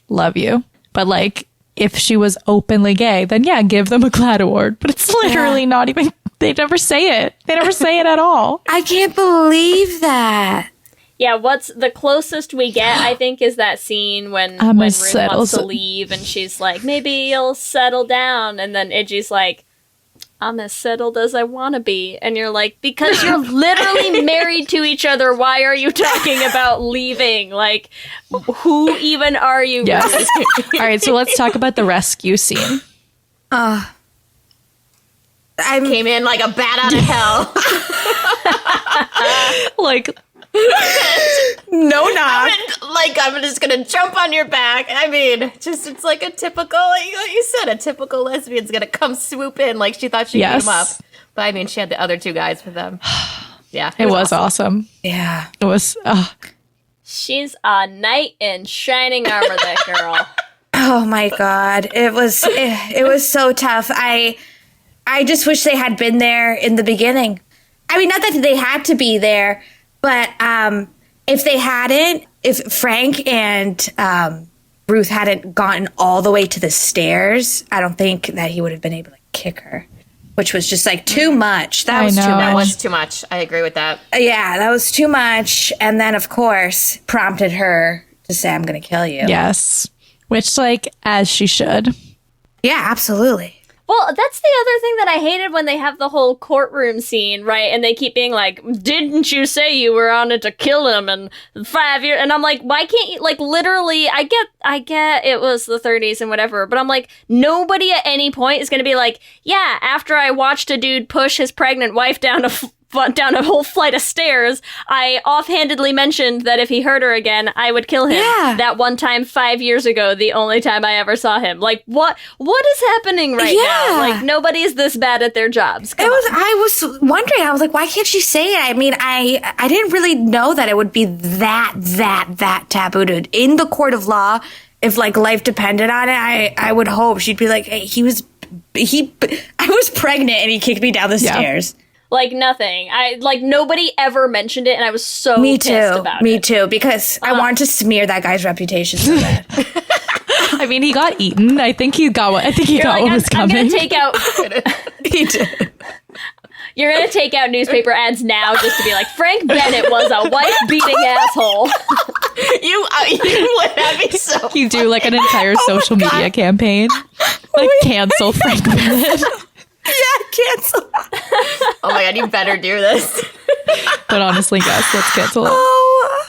love you, but like if she was openly gay, then yeah, give them a GLAAD award. But it's literally not even. They never say it. They never say it at all. I can't believe that. Yeah, what's the closest we get, I think, is that scene when I'm Ruth settle- wants to leave and she's like, maybe you'll settle down. And then Iggy's like, I'm as settled as I want to be. And you're like, because you're literally married to each other. Why are you talking about leaving? Like, who even are you? Yes. All right, so let's talk about the rescue scene. I came in like a bat out of hell. Like, no knock. I'm just gonna jump on your back. I mean, just it's like a typical, like you said, a typical lesbian's gonna come swoop in like she thought she could beat him up. But I mean, she had the other 2 guys with them. Yeah, it was awesome. Yeah, it was. She's a knight in shining armor, that girl. Oh my God, it was so tough. I just wish they had been there in the beginning. I mean, not that they had to be there, but if they hadn't, if Frank and Ruth hadn't gotten all the way to the stairs, I don't think that he would have been able to kick her, which was just like too much. That was too much. That was too much. I agree with that. Yeah, that was too much. And then, of course, prompted her to say, I'm going to kill you. Yes. Which, like, as she should. Yeah, absolutely. Well, that's the other thing that I hated when they have the whole courtroom scene, right? And they keep being like, didn't you say you were on it to kill him in 5 years? And I'm like, why can't you, like, literally, I get it was the 30s and whatever, but I'm like, nobody at any point is going to be like, yeah, after I watched a dude push his pregnant wife down a whole flight of stairs, I offhandedly mentioned that if he hurt her again, I would kill him. Yeah. That one time 5 years ago, the only time I ever saw him. Like, what is happening right now? Like, nobody's this bad at their jobs. I was wondering, I was like, why can't she say it? I mean, I didn't really know that it would be that taboo to, in the court of law. If like life depended on it, I would hope she'd be like, hey, I was pregnant and he kicked me down the stairs. Like nothing. Nobody ever mentioned it, and I was so pissed about it. Me too, because I wanted to smear that guy's reputation so bad. I mean, he got eaten. I think he got what was coming. I'm gonna take out. He did. You're gonna take out newspaper ads now just to be like, Frank Bennett was a wife-beating asshole. You would have me so. You do like an entire social media campaign, like cancel Frank Bennett. Yeah, cancel. Oh my God, you better do this. But honestly, yes, let's cancel it. Oh,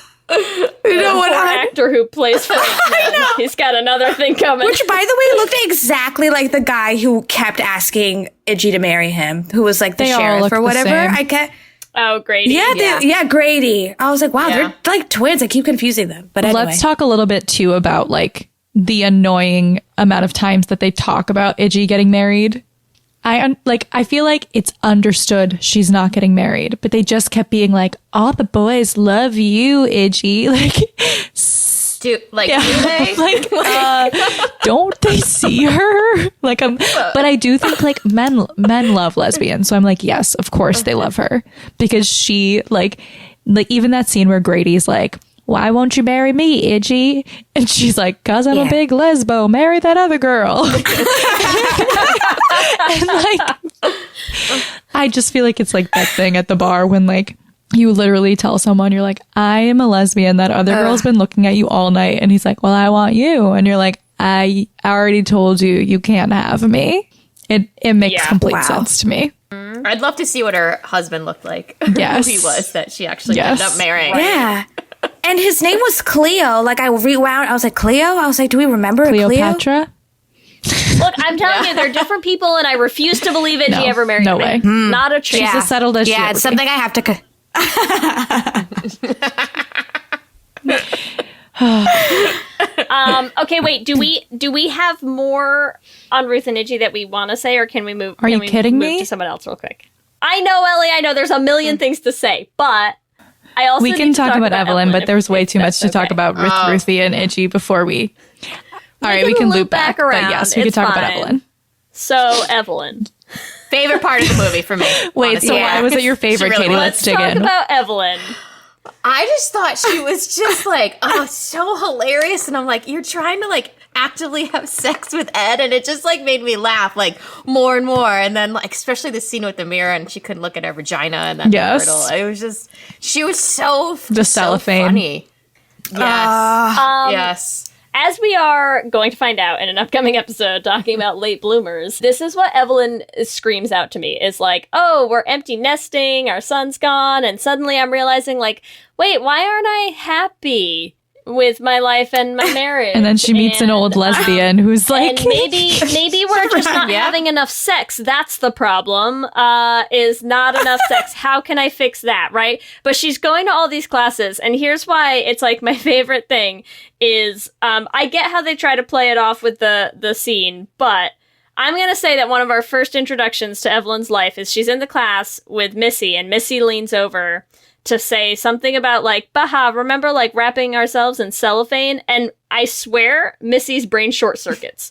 you know what? Actor who plays Frank Bennett. He's got another thing coming. Which, by the way, looked exactly like the guy who kept asking Iggy to marry him, who was like the sheriff or whatever. Oh, Grady. Yeah, Grady. I was like, wow, they're like twins. I keep confusing them. But anyway. Let's talk a little bit too about like the annoying amount of times that they talk about Iggy getting married. I feel like it's understood she's not getting married, but they just kept being like, all the boys love you, Iggy. Do they? Don't they see her? But I do think like men love lesbians. So I'm like, yes, of course they love her because she like even that scene where Grady's like, why won't you marry me, Iggy? And she's like, 'cause I'm a big lesbo. Marry that other girl. And like, I just feel like it's like that thing at the bar when like you literally tell someone, you're like, I am a lesbian. That other girl's been looking at you all night. And he's like, well, I want you. And you're like, I already told you, you can't have me. It makes complete sense to me. I'd love to see what her husband looked like. Yes. Who he was that she actually ended up marrying. Yeah. And his name was Cleo. Like, I rewound. I was like, Cleo? I was like, do we remember Cleopatra? Look, I'm telling you, they're different people, and I refuse to believe it. He ever married no me. way. Not a chance. She's as settled as she Yeah, ever it's something I have to... Okay, wait. Do we have more on Ruth and Iggy that we want to say, or can we move? Are you kidding me? To someone else real quick. I know, Ellie. I know. There's a million things to say, but I also we can need to talk about Evelyn, but there's way too much to talk okay. about with Ruthie and Iggy before we. All right, we can loop back around. But yes, we can It's talk about fine. Evelyn. So Evelyn, Favorite part of the movie for me. Wait, honestly. so why was it your favorite, She really Katie? was. Let's dig talk in. about Evelyn. I just thought she was just like, oh, so hilarious. And I'm like, you're trying to like actively have sex with Ed. And it just like made me laugh like more and more. And then like, especially the scene with the mirror and she couldn't look at her vagina and then Yes. the girdle. It was just, she was so, The so cellophane. funny. Yes. Yes. As we are going to find out in an upcoming episode talking about late bloomers, this is what Evelyn screams out to me. Is like, oh, we're empty nesting, our son's gone, and suddenly I'm realizing, like, wait, why aren't I happy with my life and my marriage? And then she meets an old lesbian who's like, and maybe we're just not having enough sex. That's the problem. Is not enough sex. How can I fix that? Right? But she's going to all these classes, and here's why it's like my favorite thing is I get how they try to play it off with the scene, but I'm gonna say that one of our first introductions to Evelyn's life is she's in the class with Missy, and Missy leans over to say something about like, baha, remember like wrapping ourselves in cellophane? And I swear Missy's brain short circuits,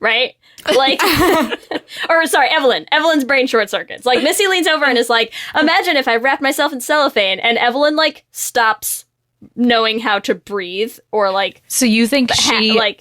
right? Like, or sorry, Evelyn's brain short circuits. Like Missy leans over and is like, imagine if I wrapped myself in cellophane, and Evelyn like stops knowing how to breathe or like. so you think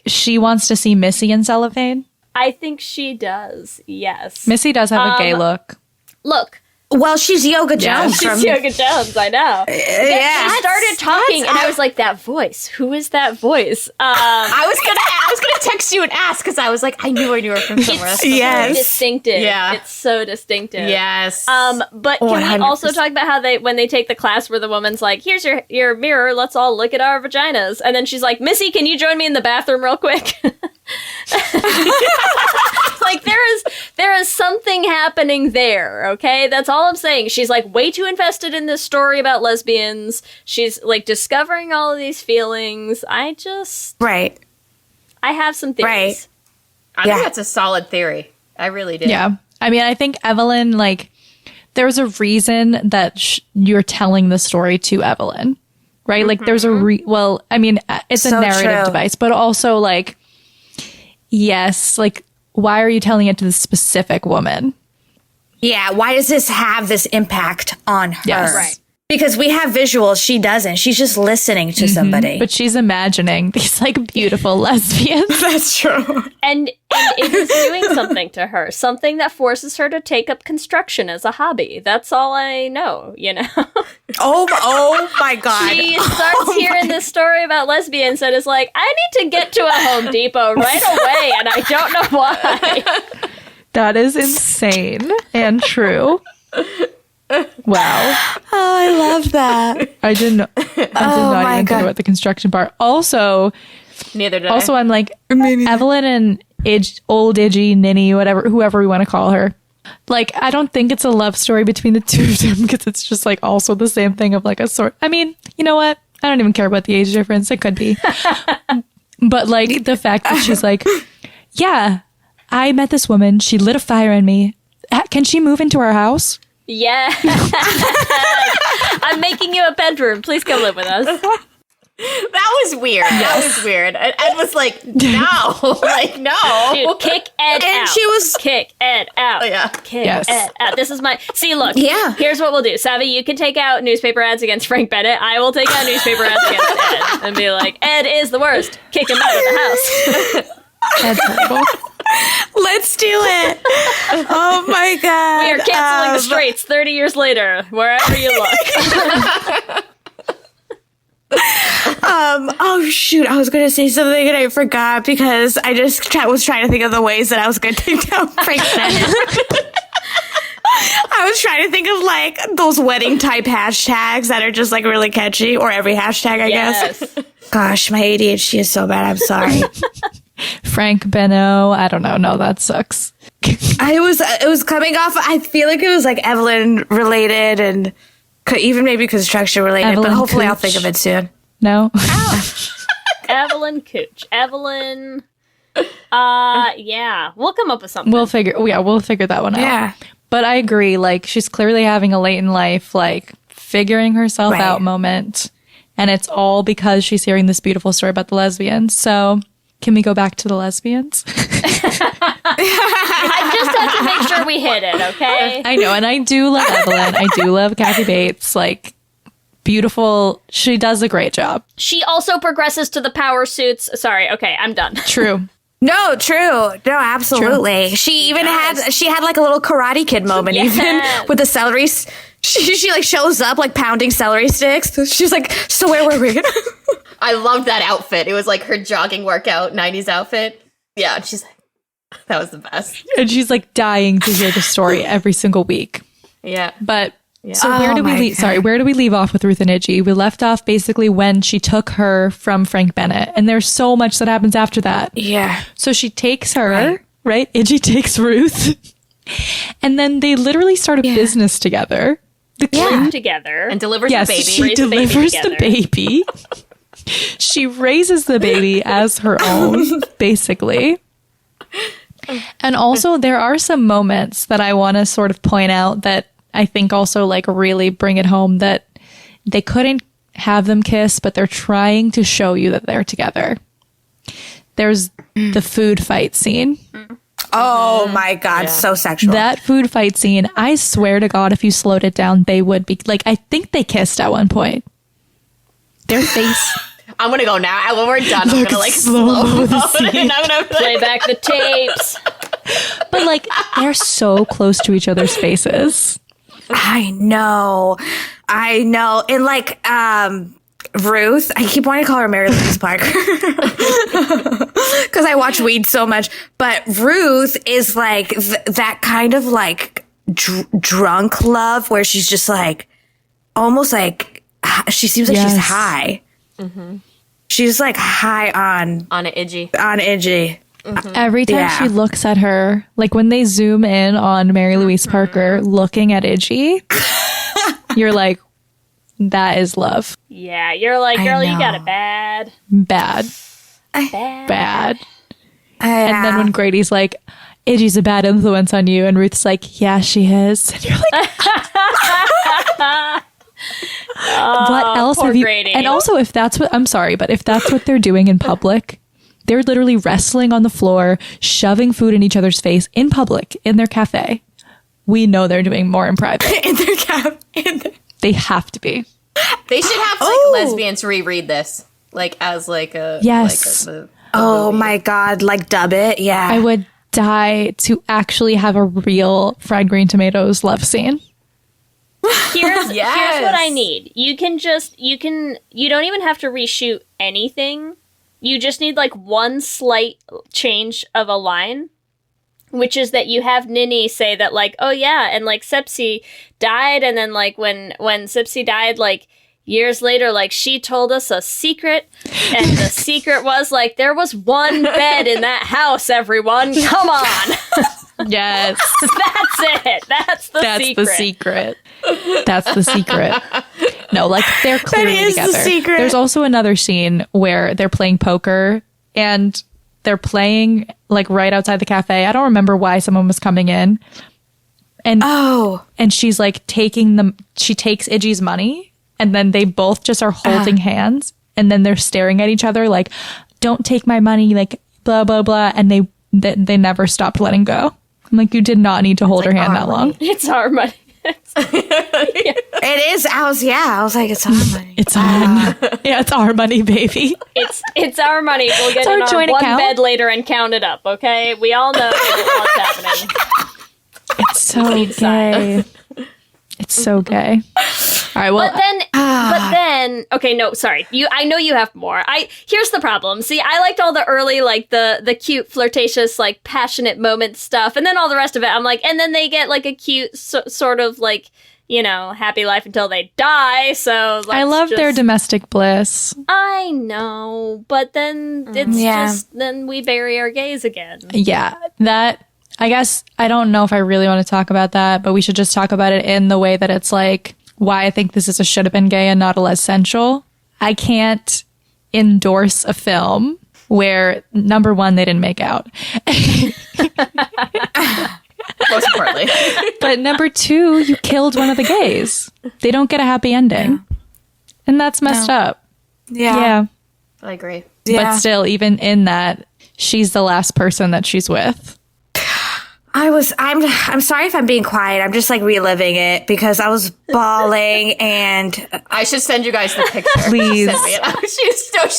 she wants to see Missy in cellophane? I think she does, yes. Missy does have a gay look. Look. Well, she's Yoga Jones. She's Yoga Jones, I know. Yeah. She started talking, and I was like, "That voice. Who is that voice?" I was gonna text you and ask because I was like, I knew her from somewhere else. Yes. So distinctive. Yeah. It's so distinctive. Yes. But can we also talk about how when they take the class where the woman's like, "Here's your mirror. Let's all look at our vaginas," and then she's like, "Missy, can you join me in the bathroom real quick?" Like there is something happening there, okay? That's all I'm saying. She's like way too invested in this story about lesbians. She's like discovering all of these feelings. I have some theories. Right. I think that's a solid theory. I really do. Yeah. I mean, I think Evelyn, like, there's a reason that you're telling the story to Evelyn, right? Like, there's a well, I mean, it's So a narrative true. device, but also, like, yes, like, why are you telling it to this specific woman? Yeah, why does this have this impact on her? Yes. Right. Because we have visuals, she doesn't. She's just listening to somebody. But she's imagining these, like, beautiful lesbians. That's true. And it is doing something to her, something that forces her to take up construction as a hobby. That's all I know, you know? Oh my God. She starts hearing this story about lesbians and is like, I need to get to a Home Depot right away, and I don't know why. That is insane and true. Wow. Oh, I love that. I did not even think about the construction part. Also, Neither did also I'm like, Evelyn and old Iggy, Ninny, whoever we want to call her. Like, I don't think it's a love story between the two of them because it's just like also the same thing of like a sort. I mean, you know what? I don't even care about the age difference. It could be. But like the fact that she's like, yeah, I met this woman. She lit a fire in me. Can she move into our house? Yeah. I'm making you a bedroom. Please come live with us. That was weird. That was weird. And Ed was like, no. Like, no. Dude, kick Ed And out. she was- Kick Ed out. Oh, yeah. Kick Yes. Ed out. This is my... See, look. Yeah. Here's what we'll do. Savvy, you can take out newspaper ads against Frank Bennett. I will take out newspaper ads against Ed. And be like, Ed is the worst. Kick him out of the house. That's horrible. Let's do it. Oh my God. We are canceling the straights 30 years later, wherever you look. Oh shoot, I was gonna say something and I forgot because I just was trying to think of the ways that I was gonna take down Frank Bennett. I was trying to think of like those wedding type hashtags that are just like really catchy, or every hashtag, I guess. Gosh, my ADHD is so bad. I'm sorry. Frank Benno. I don't know. No, that sucks. It was coming off. I feel like it was like Evelyn related and even maybe construction related, Evelyn but hopefully I'll Cooch. think of it soon. No. Evelyn Cooch. Evelyn. Yeah. We'll come up with something. We'll figure that one out. Yeah. But I agree, like, she's clearly having a late in life, like, figuring herself Right. out moment. And it's all because she's hearing this beautiful story about the lesbians. So, can we go back to the lesbians? I just have to make sure we hit it, okay? I know, and I do love Evelyn. I do love Kathy Bates. Like, beautiful. She does a great job. She also progresses to the power suits. Sorry, okay, I'm done. True. No, true. No, absolutely. She even had like a little Karate Kid moment, even with the celery. She like shows up like pounding celery sticks. She's like, so where were we? I loved that outfit. It was like her jogging workout 90s outfit. Yeah, and she's like, that was the best. And she's like dying to hear the story every single week. Yeah. But Yeah. so where do we leave? Sorry, where do we leave off with Ruth and Iggy? We left off basically when she took her from Frank Bennett, and there's so much that happens after that. Yeah. So she takes her, right? Iggy takes Ruth, and then they literally start a business together. Live together. And delivers Yes, the baby. she Raise the baby delivers the together. baby. She raises the baby as her own, basically. And also, there are some moments that I want to sort of point out that I think also like really bring it home that they couldn't have them kiss, but they're trying to show you that they're together. There's the food fight scene. Oh my God, so sexual. That food fight scene, I swear to God, if you slowed it down, they would be like, I think they kissed at one point. Their face. I'm gonna go now. When we're done, I'm gonna like slow the it, and I'm gonna Play back the tapes. But like, they're so close to each other's faces. I know. And like, Ruth, I keep wanting to call her Mary Louise Parker because I watch Weed so much. But Ruth is like that kind of like drunk love where she's just like almost like she seems like she's high. Mm-hmm. She's like high on an Iggy. On Iggy. Mm-hmm. Every time she looks at her, like when they zoom in on Mary Louise Parker looking at Iggy, you're like, that is love. Yeah, you're like, girl, you got it bad. Bad. And then when Grady's like, Iggy's a bad influence on you, and Ruth's like, yeah, she is. And you're like, what else poor have you? Grady. And also, if that's what, I'm sorry, but if that's what they're doing in public, they're literally wrestling on the floor, shoving food in each other's face in public in their cafe. We know they're doing more in private. in their cafe. They have to be. They should have like lesbians reread this, like as like a Yes. Like oh my God, like dub it, yeah. I would die to actually have a real fried green tomatoes love scene. Here's what I need. You don't even have to reshoot anything. You just need like one slight change of a line, which is that you have Nini say that like, oh yeah, and like Sepsi died, and then like when Sepsi died, like years later, like she told us a secret, and the secret was like there was one bed in that house, everyone. Come on. Yes. That's it. That's the secret. That's the secret. No, like they're clearly is the together. secret. There's also another scene where they're playing poker and they're playing like right outside the cafe. I don't remember why someone was coming in. And and she's like she takes Iggy's money, and then they both just are holding hands. and then they're staring at each other like, don't take my money, like blah, blah, blah. And they never stopped letting go. I'm like, you did not need to hold her hand that long. It's our money. It is ours. Yeah, I was like, it's our money. It's our money. Yeah, it's our money, baby. It's our money. We'll get our in our joint one account. bed later and count it up, okay? We all know what's happening. It's so gay. It's so gay. All right, well, But then, okay, no, sorry. I know you have more. Here's the problem. See, I liked all the early, like the cute, flirtatious, like passionate moment stuff, and then all the rest of it. I'm like, and then they get like a cute sort of like, you know, happy life until they die. So I love their domestic bliss. I know, but then it's just then we bury our gays again. Yeah, that. I guess I don't know if I really want to talk about that, but we should just talk about it in the way that it's like why I think this is a should have been gay and not a essential. I can't endorse a film where number one, they didn't make out. Most importantly. But number two, you killed one of the gays. They don't get a happy ending. Yeah. And that's messed up. Yeah. I agree. But still, even in that, she's the last person that she's with. I'm sorry if I'm being quiet. I'm just like reliving it because I was bawling and I should send you guys the picture. Please. Send me it.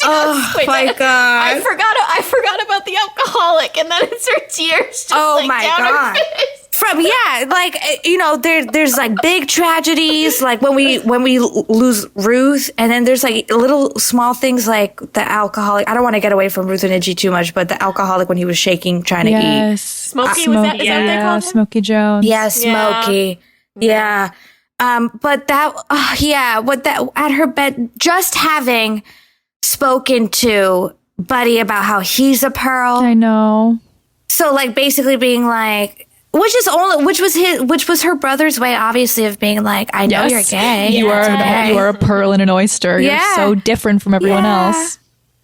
Oh my God. I forgot about the alcoholic, and then it's her tears. Just Oh like my down her God. face. Like, you know, there's like big tragedies, like when we lose Ruth, and then there's like little small things like the alcoholic. I don't want to get away from Ruth and Iggy too much, but the alcoholic when he was shaking trying to eat. Smokey, was that? Is that what they called him? Smokey Jones. Yeah, Smokey. Yeah. But that at her bed, just having spoken to Buddy about how he's a pearl. I know. So like basically being like, which was her brother's way, obviously, of being like, I know you're gay. You are a pearl and an oyster. You're so different from everyone else.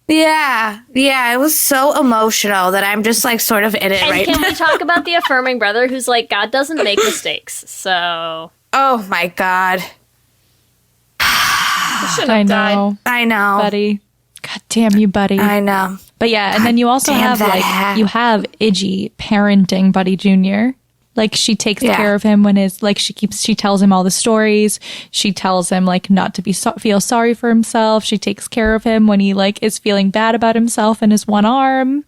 Yeah. Yeah. It was so emotional that I'm just like sort of in it right now. And can we talk about the affirming brother who's like, God doesn't make mistakes. So. Oh my God. I know. Buddy. God damn you, Buddy. I know. But yeah, and then you also have you have Iggy parenting Buddy Jr. Like she takes care of him when she tells him all the stories. She tells him like not to feel sorry for himself. She takes care of him when he like is feeling bad about himself in his one arm.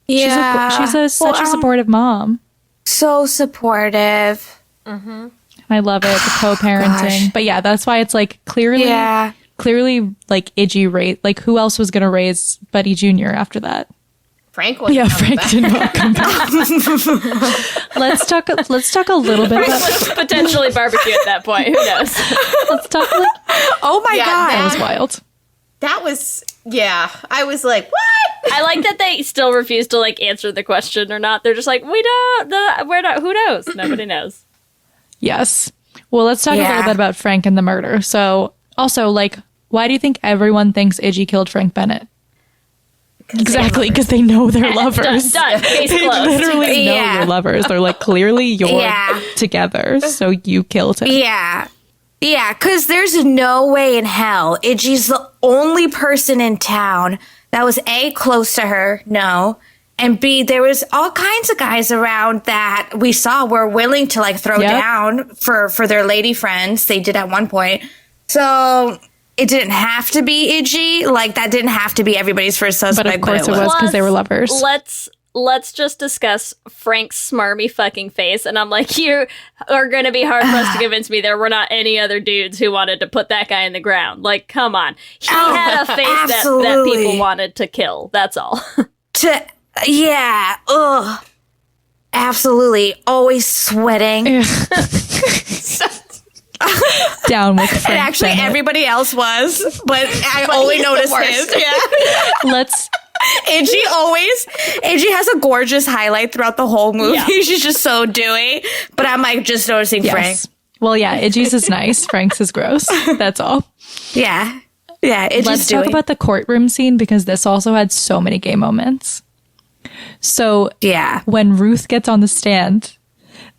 Yeah. She's such a supportive mom. So supportive. Mm-hmm. I love it. The co-parenting. Gosh. But yeah, that's why it's like clearly like Iggy raised, like who else was going to raise Buddy Jr. after that? Frank wasn't Frank back. did not come back. Let's talk a little bit about Potentially barbecue at that point. Who knows? Let's talk oh my God. That was wild. That was, I was like, what? I like that they still refuse to like answer the question or not. They're just like, we're not, who knows? Nobody knows. Yes. Well, let's talk a little bit about Frank and the murder. So also like, why do you think everyone thinks Iggy killed Frank Bennett? Exactly, because they know they're lovers. Done. Case They closed. literally know you're lovers. They're like, clearly you're together, so you killed him. Yeah. Yeah, because there's no way in hell Iggy's the only person in town that was A, close to her, no, and B, there was all kinds of guys around that we saw were willing to like throw down for their lady friends. They did at one point. So it didn't have to be Iggy. Like, that didn't have to be everybody's first suspect. But of course it was because they were lovers. Let's just discuss Frank's smarmy fucking face. And I'm like, you are going to be hard pressed to convince me there were not any other dudes who wanted to put that guy in the ground. Like, come on. He had a face that people wanted to kill. That's all. Absolutely. Always sweating. Down with Frank and actually Bennett. Everybody else was, but I only noticed his. Yeah. Iggy has a gorgeous highlight throughout the whole movie. Yeah. She's just so dewy. But I'm like just noticing Frank. Well, yeah, Iggy's is nice. Frank's is gross. That's all. Yeah. Yeah, Iggy's Let's talk about the courtroom scene because this also had so many gay moments. So when Ruth gets on the stand,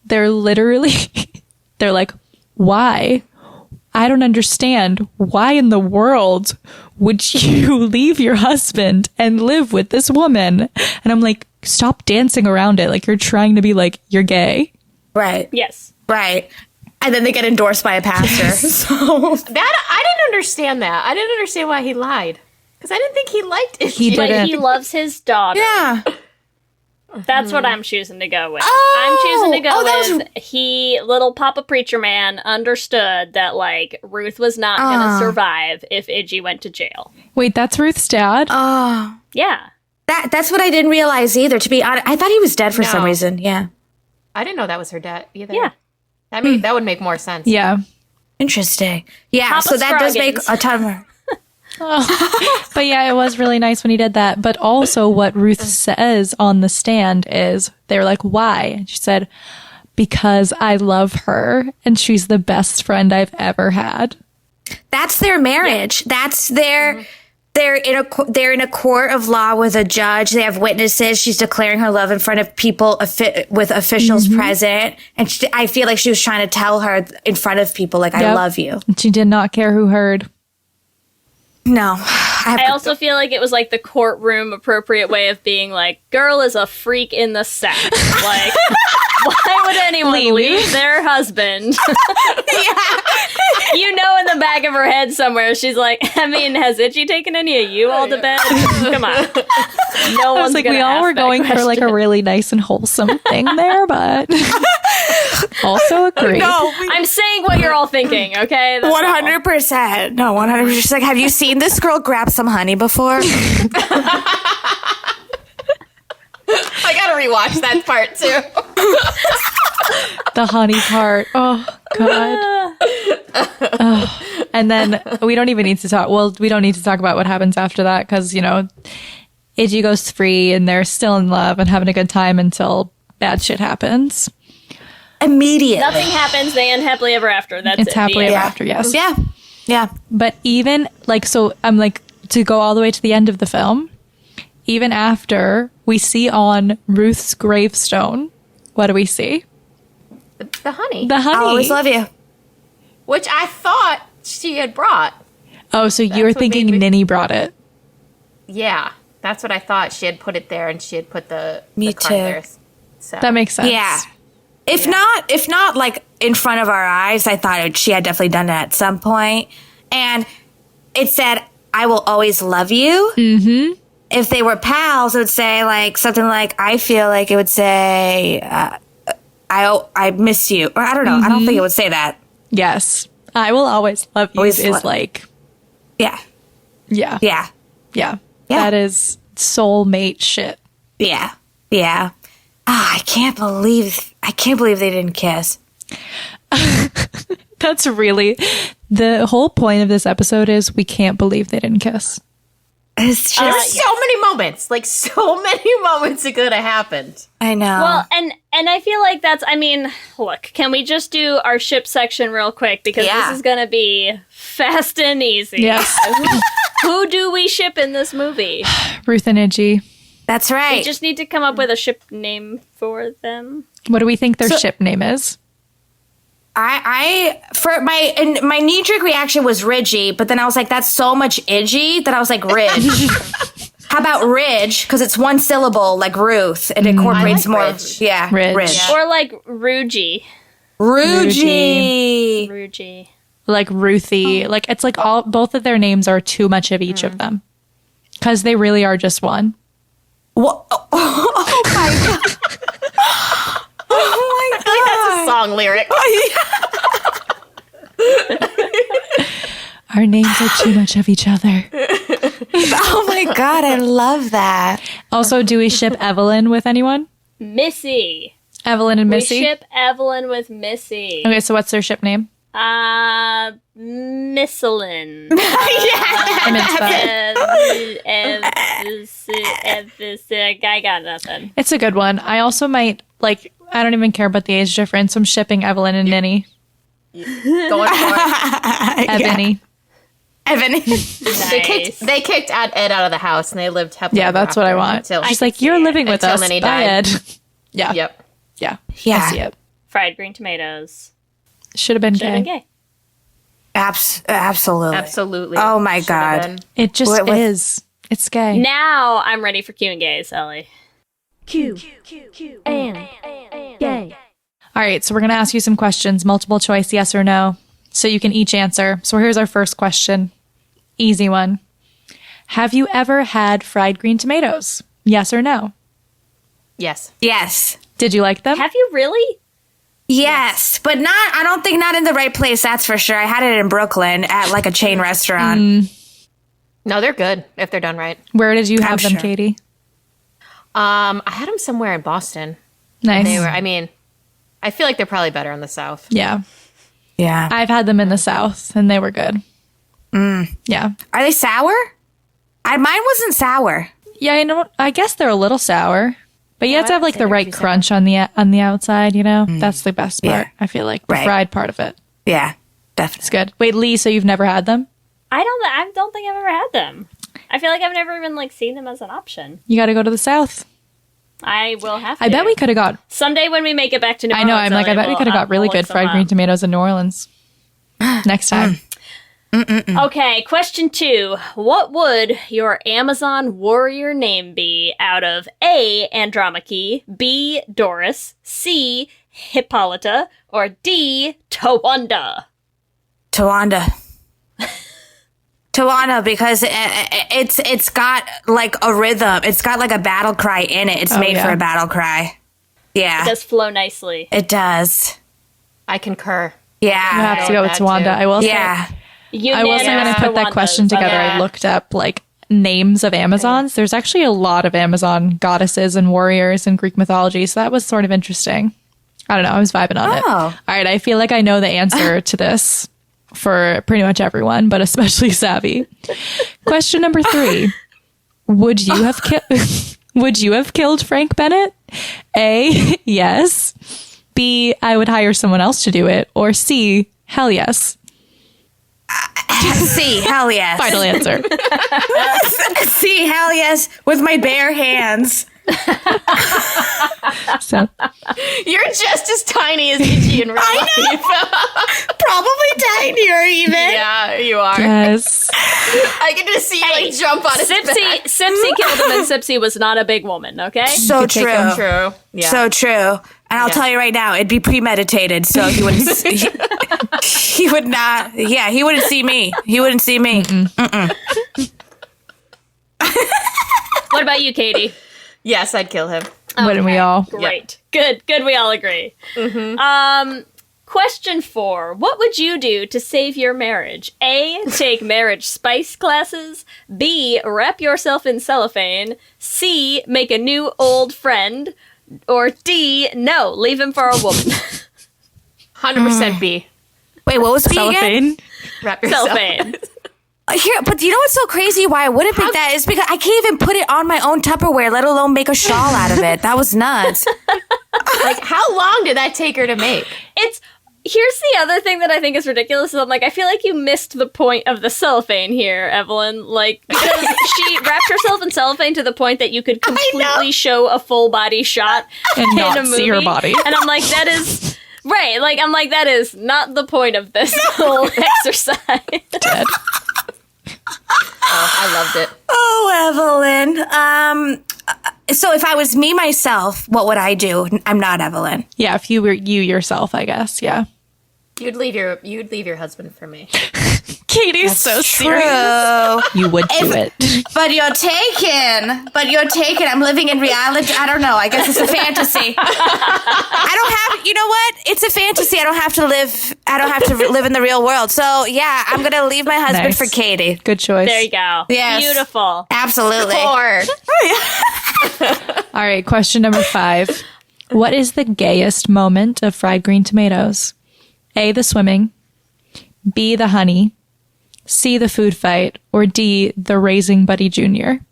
they're like, why? I don't understand. Why in the world would you leave your husband and live with this woman? And I'm like, stop dancing around it. Like, you're trying to be like, you're gay. Right. Yes. Right. And then they get endorsed by a pastor. So That I didn't understand that. I didn't understand why he lied. Because I didn't think he liked it. He But didn't. he loves his daughter. yeah. That's what I'm choosing to go with. Oh! I'm choosing to go Oh, that with little Papa Preacher Man understood that, like, Ruth was not going to survive if Iggy went to jail. Wait, that's Ruth's dad? Oh. Yeah. That's what I didn't realize either, to be honest. I thought he was dead for some reason. Yeah. I didn't know that was her dad either. Yeah. That would make more sense. Yeah. Interesting. Yeah, Papa so that does make Scroggins. a ton of... But yeah, it was really nice when he did that. But also what Ruth says on the stand is, they're like, why? And she said, because I love her and she's the best friend I've ever had. That's their marriage. That's their... They're in a court of law with a judge. They have witnesses. She's declaring her love in front of people with officials present. And I feel like she was trying to tell her in front of people, like, I Yep. love you. And she did not care who heard. No. I also feel like it was like the courtroom appropriate way of being like, girl is a freak in the sack. Like, why would anyone leave their husband? You know, in the back of her head somewhere, she's like, I mean, has Itchy taken any of you all to bed? Come on. No I one's was like, gonna we all ask were that going for like a question. really nice and wholesome thing there, but also agree. No. I'm saying what you're all thinking, okay? That's all. 100%. No, 100%. She's like, have you seen this girl grab some honey before? I gotta rewatch that part too. The honey part. Oh, God. Oh. And then we don't even need to talk. Well, we don't need to talk about what happens after that because, you know, Iggy goes free and they're still in love and having a good time until bad shit happens. Immediately. Nothing happens. They end happily ever after. That's It's it. happily The ever end. after, yes. Yeah. Yeah. But even like, so I'm like, to go all the way to the end of the film, even after we see on Ruth's gravestone, what do we see? The honey. The honey. I'll always love you. Which I thought she had brought. Oh, so you were what thinking made me- Ninny brought it. Yeah. That's what I thought. She had put it there and she had put the Me card too. there. So That makes sense. Yeah. If not like in front of our eyes, I thought she had definitely done it at some point. And it said, I will always love you. Mm-hmm. If they were pals, it would say like something like, I feel like it would say, I miss you. Or I don't know. I don't think it would say that. Yes. I will always love you Always is like, Yeah. yeah. Yeah. Yeah. Yeah. That is soulmate shit. Yeah. Yeah. Ah, I can't believe they didn't kiss. That's really the whole point of this episode is we can't believe they didn't kiss. It's There's just, so many moments. Like so many moments it could have happened. I know. Well, and I feel like that's, I mean, look, can we just do our ship section real quick? Because Yeah. this is going to be fast and easy. Yes. Who do we ship in this movie? Ruth and Iggy. That's We right. just need to come up with a ship name for them. What do we think their ship name is? For my knee jerk reaction was Ridgy, but then I was like, that's so much Iggy that I was like, Ridge. How about Ridge? Because it's one syllable, like Ruth, and incorporates I like more. Ridge. Yeah, Ridge. Ridge. Yeah. Or like Rugy. Rugy. Rugy. Like Ruthie. Like it's like both of their names are too much of each of them. Because they really are just one. What? Oh my god. Oh my god. That's a song lyric. Our names are too much of each other. Oh my god, I love that. Also, do we ship Evelyn with anyone? Missy. Evelyn and Missy? We ship Evelyn with Missy. Okay, so what's their ship name? Misselin. I got nothing. It's a good one. I also might, like, I don't even care about the age difference. I'm shipping Evelyn and Ninny. Going for it. Ebony. Evan. Nice. They kicked Ed out of the house and they lived happily. Yeah, ever that's what I after want. until- She's like, you're living with until us. Ninny Bye, died. Ed. Yeah. Yep. Yeah. Yeah. I see it. Fried green tomatoes. Should have been Should have gay. been gay. Absolutely. Absolutely. Oh my Should've God. been. It just is. It's gay. Now I'm ready for Q and gay, Sally. Q and gay. All right, so we're going to ask you some questions, multiple choice, yes or no, so you can each answer. So here's our first question. Easy one. Have you ever had fried green tomatoes? Yes or no? Yes. Yes. Did you like them? Have you really? Yes, but I don't think not in the right place, that's for sure. I had it in Brooklyn at like a chain restaurant. No, they're good if they're done right. Where did you have them, sure. Katie? I had them somewhere in Boston. Nice. They were, I feel like they're probably better in the South. Yeah. Yeah. I've had them in the South, and they were good. Yeah. Are they sour? Mine wasn't sour. Yeah, I guess they're a little sour. But you have to have like the right crunch on the outside, you know? That's the best part, I feel like. The fried part of it. Yeah, definitely. It's good. Wait, Lee, so you've never had them? I don't think I've ever had them. I feel like I've never even like seen them as an option. You got to go to the South. I will have to. I bet we could have got... Someday when we make it back to New I Orleans. know, I'm like, I bet we could have got really good fried green tomatoes in New Orleans. Next time. Okay, question 2. What would your Amazon warrior name be out of A, Andromache, B, Doris, C, Hippolyta, or D, Tawanda? Tawanda. Tawanda, because it's got like a rhythm. It's got like a battle cry in it. It's made for a battle cry. Yeah. It does flow nicely. It does. I concur. Yeah. You have to go with Tawanda. I will say. I wasn't going to put that question together. I looked up like names of Amazons. There's actually a lot of Amazon goddesses and warriors in Greek mythology. So that was sort of interesting. I don't know. I was vibing on it. All right. I feel like I know the answer to this for pretty much everyone, but especially Savvy. Question number 3. Would you have killed Frank Bennett? A, yes. B, I would hire someone else to do it. Or C, hell yes. C, hell yes. Final answer. C, hell yes, with my bare hands. So you're just as tiny as Itchy in real life. Probably tinier even. Yeah, you are. Yes. I can just see you like jump on his back. Sipsy killed him, and Sipsy was not a big woman, okay? So true. True. Yeah. So true. And I'll tell you right now, it'd be premeditated. So he wouldn't. He would not. Yeah, he wouldn't see me. He wouldn't see me. What about you, Katie? Yes, I'd kill him. Wouldn't we all? Great. Good. We all agree. Question 4. What would you do to save your marriage? A, take marriage spice classes. B, wrap yourself in cellophane. C, make a new old friend. Or D, no, leave him for a woman. 100% B. Wait, what was B again? Cellophane? Wrap yourself. Cellophane. Here, but you know what's so crazy? Why I wouldn't pick that is because I can't even put it on my own Tupperware, let alone make a shawl out of it. That was nuts. Like, how long did that take her to make? Here's the other thing that I think is ridiculous. Is I'm like, I feel like you missed the point of the cellophane here, Evelyn. Like, because she wrapped herself in cellophane to the point that you could completely show a full body shot And in not a movie. see her body. And I'm like, that is right. Like, I'm like, that is not the point of this whole exercise. Dead. Oh, I loved it. Oh, Evelyn. So if I was me myself, what would I do? I'm not Evelyn. Yeah, if you were you yourself, I guess. Yeah. You'd leave your husband for me. Katie's so serious. True. You would do it. But you're taken. I'm living in reality. I don't know. I guess it's a fantasy. I don't have, you know what? It's a fantasy. I don't have to live in the real world. So yeah, I'm going to leave my husband Nice. for Katie. Good choice. There you go. Yes. Beautiful. Absolutely. Or All right, question number 5. What is the gayest moment of fried green tomatoes? A, the swimming. B, the honey. C, the food fight. Or D, the raising Buddy Jr.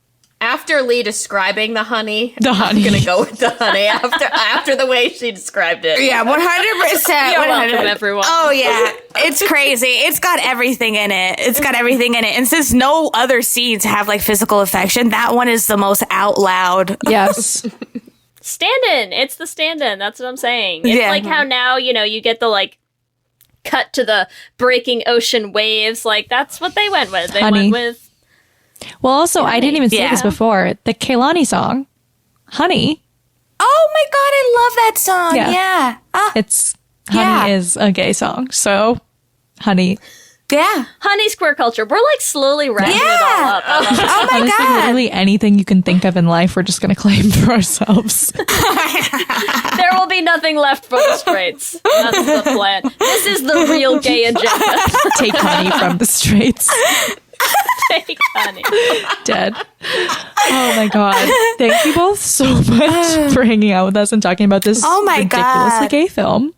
after Lee describing the honey, I'm going to go with the honey after the way she described it. Yeah, 100%. You're welcome, everyone. Oh, yeah. It's crazy. It's got everything in it. And since no other scenes have, like, physical affection, that one is the most out loud. Yes. Stand-in. It's the stand-in. That's what I'm saying. It's Yeah. like how now, you get the, like, cut to the breaking ocean waves. Like, that's what they went with. They Honey. went with... Well, also, I didn't even say this before. The Kehlani song, Honey. Oh my God, I love that song. Yeah. It's Honey is a gay song. So, Honey. Yeah. Honey's queer culture. We're like slowly wrapping it all up. Oh my Honestly, God. literally anything you can think of in life, we're just going to claim for ourselves. There will be nothing left for the straights. That's the plan. This is the real gay agenda. Take Honey from the straights. Take Honey. Dead. Oh my God. Thank you both so much for hanging out with us and talking about this ridiculously gay film.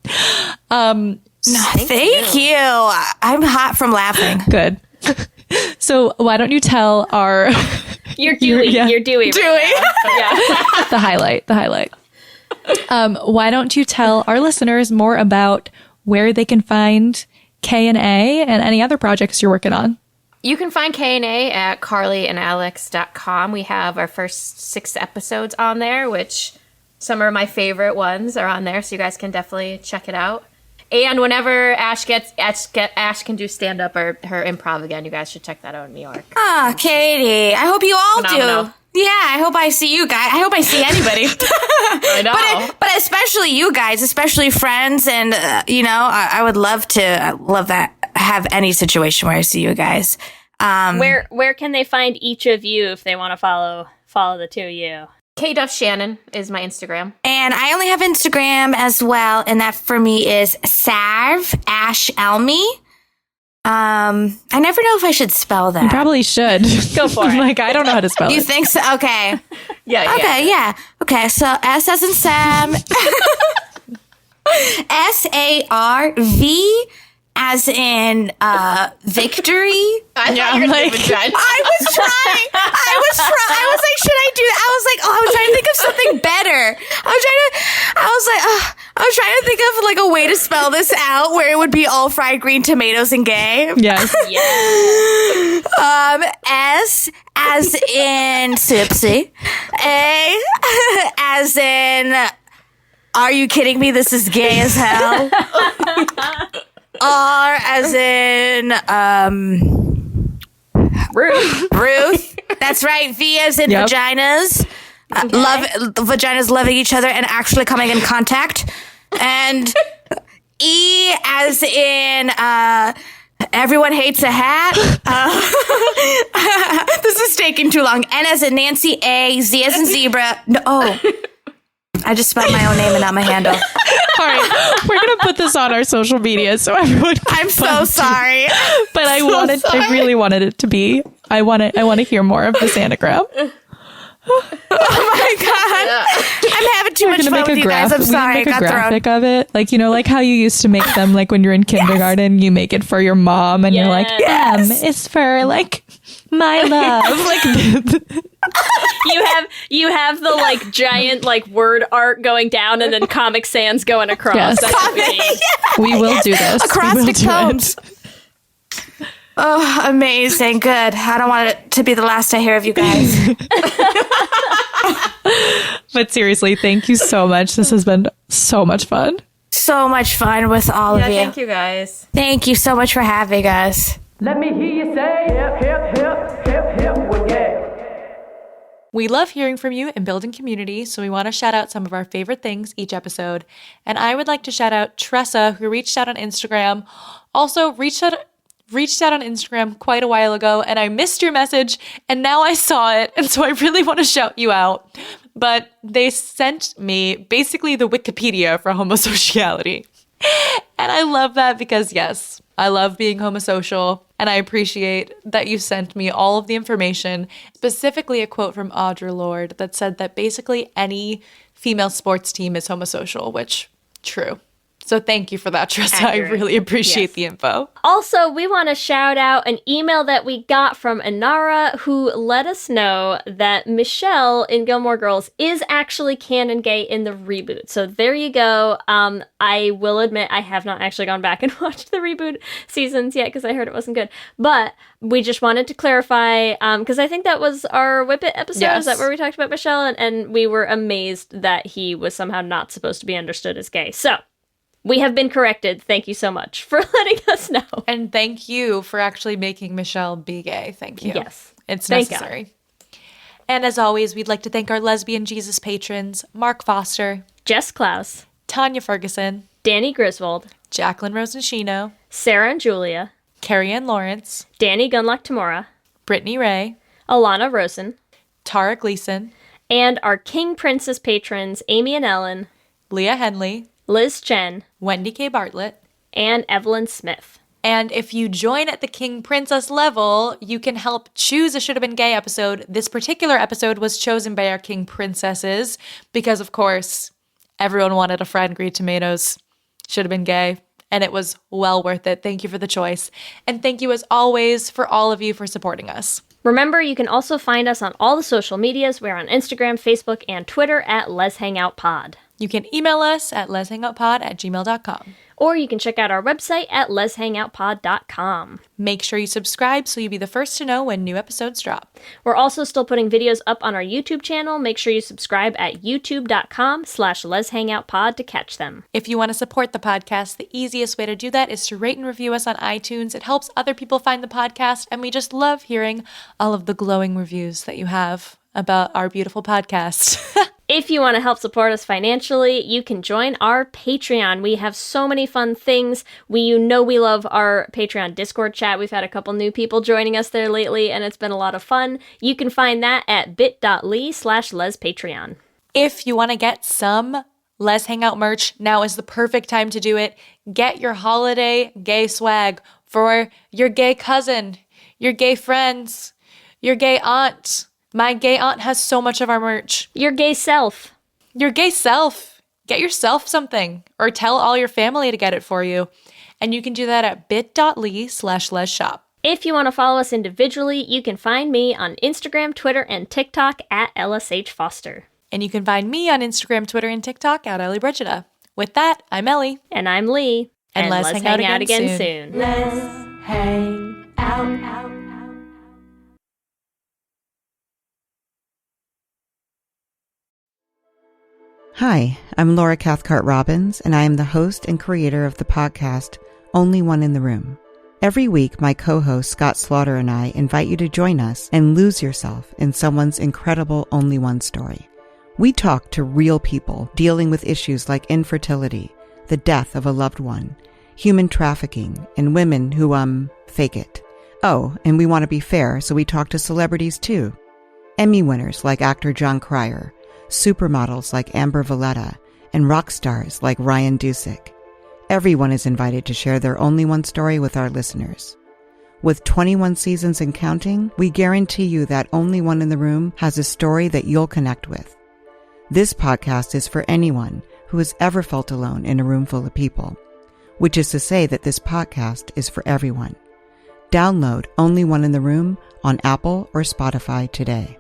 Thank you. I'm hot from laughing. Good. So why don't you tell our... You're Dewey. You're Dewey. Dewey. Yeah. The highlight. Why don't you tell our listeners more about where they can find K&A and any other projects you're working on? You can find K&A at carlyandalex.com. We have our first 6 episodes on there, which some of my favorite ones are on there, so you guys can definitely check it out. And whenever Ash can do stand-up or her improv again, you guys should check that out in New York. Ah, Katie. I hope you all Phenomenal. do. Yeah, I hope I see you guys. I hope I see anybody. I know. But especially you guys, especially friends, and I would love that. Have any situation where I see you guys. Where can they find each of you if they want to follow the two of you? K Duff Shannon is my Instagram. And I only have Instagram as well, and that for me is Sarv Ash Elmy. I never know if I should spell that. You probably should. Go for it. Like, I don't know how to spell it. You think so? Okay. Yeah. Okay, yeah. Okay, so S as in Sam. SARV as in victory. I thought you were going to do vagina. I was trying. I was like, should I do that? I was trying to think of something better. I was trying to think of like a way to spell this out where it would be all fried green tomatoes and gay. Yes. S as in Sipsy. A as in are you kidding me? This is gay as hell. R as in Ruth. That's right. V as in vaginas. Vaginas loving each other and actually coming in contact. And E as in everyone hates a hat. This is taking too long. N as in Nancy. A. Z as in zebra. No, I just spelled my own name and not my handle. All right, we're gonna put this on our social media so everyone. I'm so sorry, but I really wanted it to be. I want to hear more of this anagram. Oh my God, I'm having too much fun with you guys. I'm sorry, we can make a graphic of it, like like how you used to make them, like when you're in kindergarten, you make it for your mom, and you're like, M is for like my love, like. You have the like giant like word art going down and then Comic Sans going across. Yes. That's what we need. We will do this. Acrostic poems. Oh, amazing. Good. I don't want it to be the last I hear of you guys. But seriously, thank you so much. This has been so much fun. So much fun with all of you. Thank you guys. Thank you so much for having us. Let me hear you say hip, hip, hip, hip, hip, well, yeah. We love hearing from you and building community, so we want to shout out some of our favorite things each episode. And I would like to shout out Tressa, who reached out on Instagram. Also, reached out on Instagram quite a while ago, and I missed your message, and now I saw it, and so I really want to shout you out. But they sent me basically the Wikipedia for homosociality. And I love that because, yes, I love being homosocial, and I appreciate that you sent me all of the information, specifically a quote from Audre Lorde that said that basically any female sports team is homosocial, which, true. So thank you for that, Tressa. I really appreciate the info. Also, we want to shout out an email that we got from Inara, who let us know that Michelle in Gilmore Girls is actually canon gay in the reboot. So there you go. I will admit I have not actually gone back and watched the reboot seasons yet because I heard it wasn't good. But we just wanted to clarify, because I think that was our Whippet episode. Yes. Is that where we talked about Michelle? And we were amazed that he was somehow not supposed to be understood as gay. So We have been corrected. Thank you so much for letting us know. And thank you for actually making Michelle be gay. Thank you. Yes. It's Thank necessary. God. And as always, we'd like to thank our Lesbian Jesus patrons, Mark Foster, Jess Klaus, Tanya Ferguson, Danny Griswold, Jacqueline Rosenshino, Sarah and Julia, Carrie Ann Lawrence, Danny Gunlock Tamora, Brittany Ray, Alana Rosen, Tara Gleason, and our King Princess patrons, Amy and Ellen, Leah Henley, Liz Chen, Wendy K. Bartlett, and Evelyn Smith. And if you join at the King Princess level, you can help choose a Should Have Been Gay episode. This particular episode was chosen by our King Princesses because, of course, everyone wanted a fried and green tomatoes. Should Have Been Gay. And it was well worth it. Thank you for the choice. And thank you, as always, for all of you for supporting us. Remember, you can also find us on all the social medias. We're on Instagram, Facebook, and Twitter at Let's Hang Out Pod. You can email us at letshangoutpod@gmail.com. Or you can check out our website at letshangoutpod.com. Make sure you subscribe so you'll be the first to know when new episodes drop. We're also still putting videos up on our YouTube channel. Make sure you subscribe at youtube.com/letshangoutpod to catch them. If you want to support the podcast, the easiest way to do that is to rate and review us on iTunes. It helps other people find the podcast, and we just love hearing all of the glowing reviews that you have about our beautiful podcast. If you want to help support us financially, you can join our Patreon. We have so many fun things. We love our Patreon Discord chat. We've had a couple new people joining us there lately, and it's been a lot of fun. You can find that at bit.ly/lespatreon. If you want to get some Les Hangout merch, now is the perfect time to do it. Get your holiday gay swag for your gay cousin, your gay friends, your gay aunt. My gay aunt has so much of our merch. Your gay self. Your gay self. Get yourself something, or tell all your family to get it for you. And you can do that at bit.ly/lesshop. If you want to follow us individually, you can find me on Instagram, Twitter, and TikTok at LSH Foster. And you can find me on Instagram, Twitter, and TikTok at Ellie Brigida. With that, I'm Ellie. And I'm Lee. And let's hang out again soon. Let's hang out. Hi, I'm Laura Cathcart Robbins, and I am the host and creator of the podcast, Only One in the Room. Every week, my co-host Scott Slaughter and I invite you to join us and lose yourself in someone's incredible Only One story. We talk to real people dealing with issues like infertility, the death of a loved one, human trafficking, and women who, fake it. Oh, and we want to be fair, so we talk to celebrities too. Emmy winners like actor John Cryer, supermodels like Amber Valletta, and rock stars like Ryan Dusick. Everyone is invited to share their Only One story with our listeners. With 21 seasons and counting, we guarantee you that Only One in the Room has a story that you'll connect with. This podcast is for anyone who has ever felt alone in a room full of people, which is to say that this podcast is for everyone. Download Only One in the Room on Apple or Spotify today.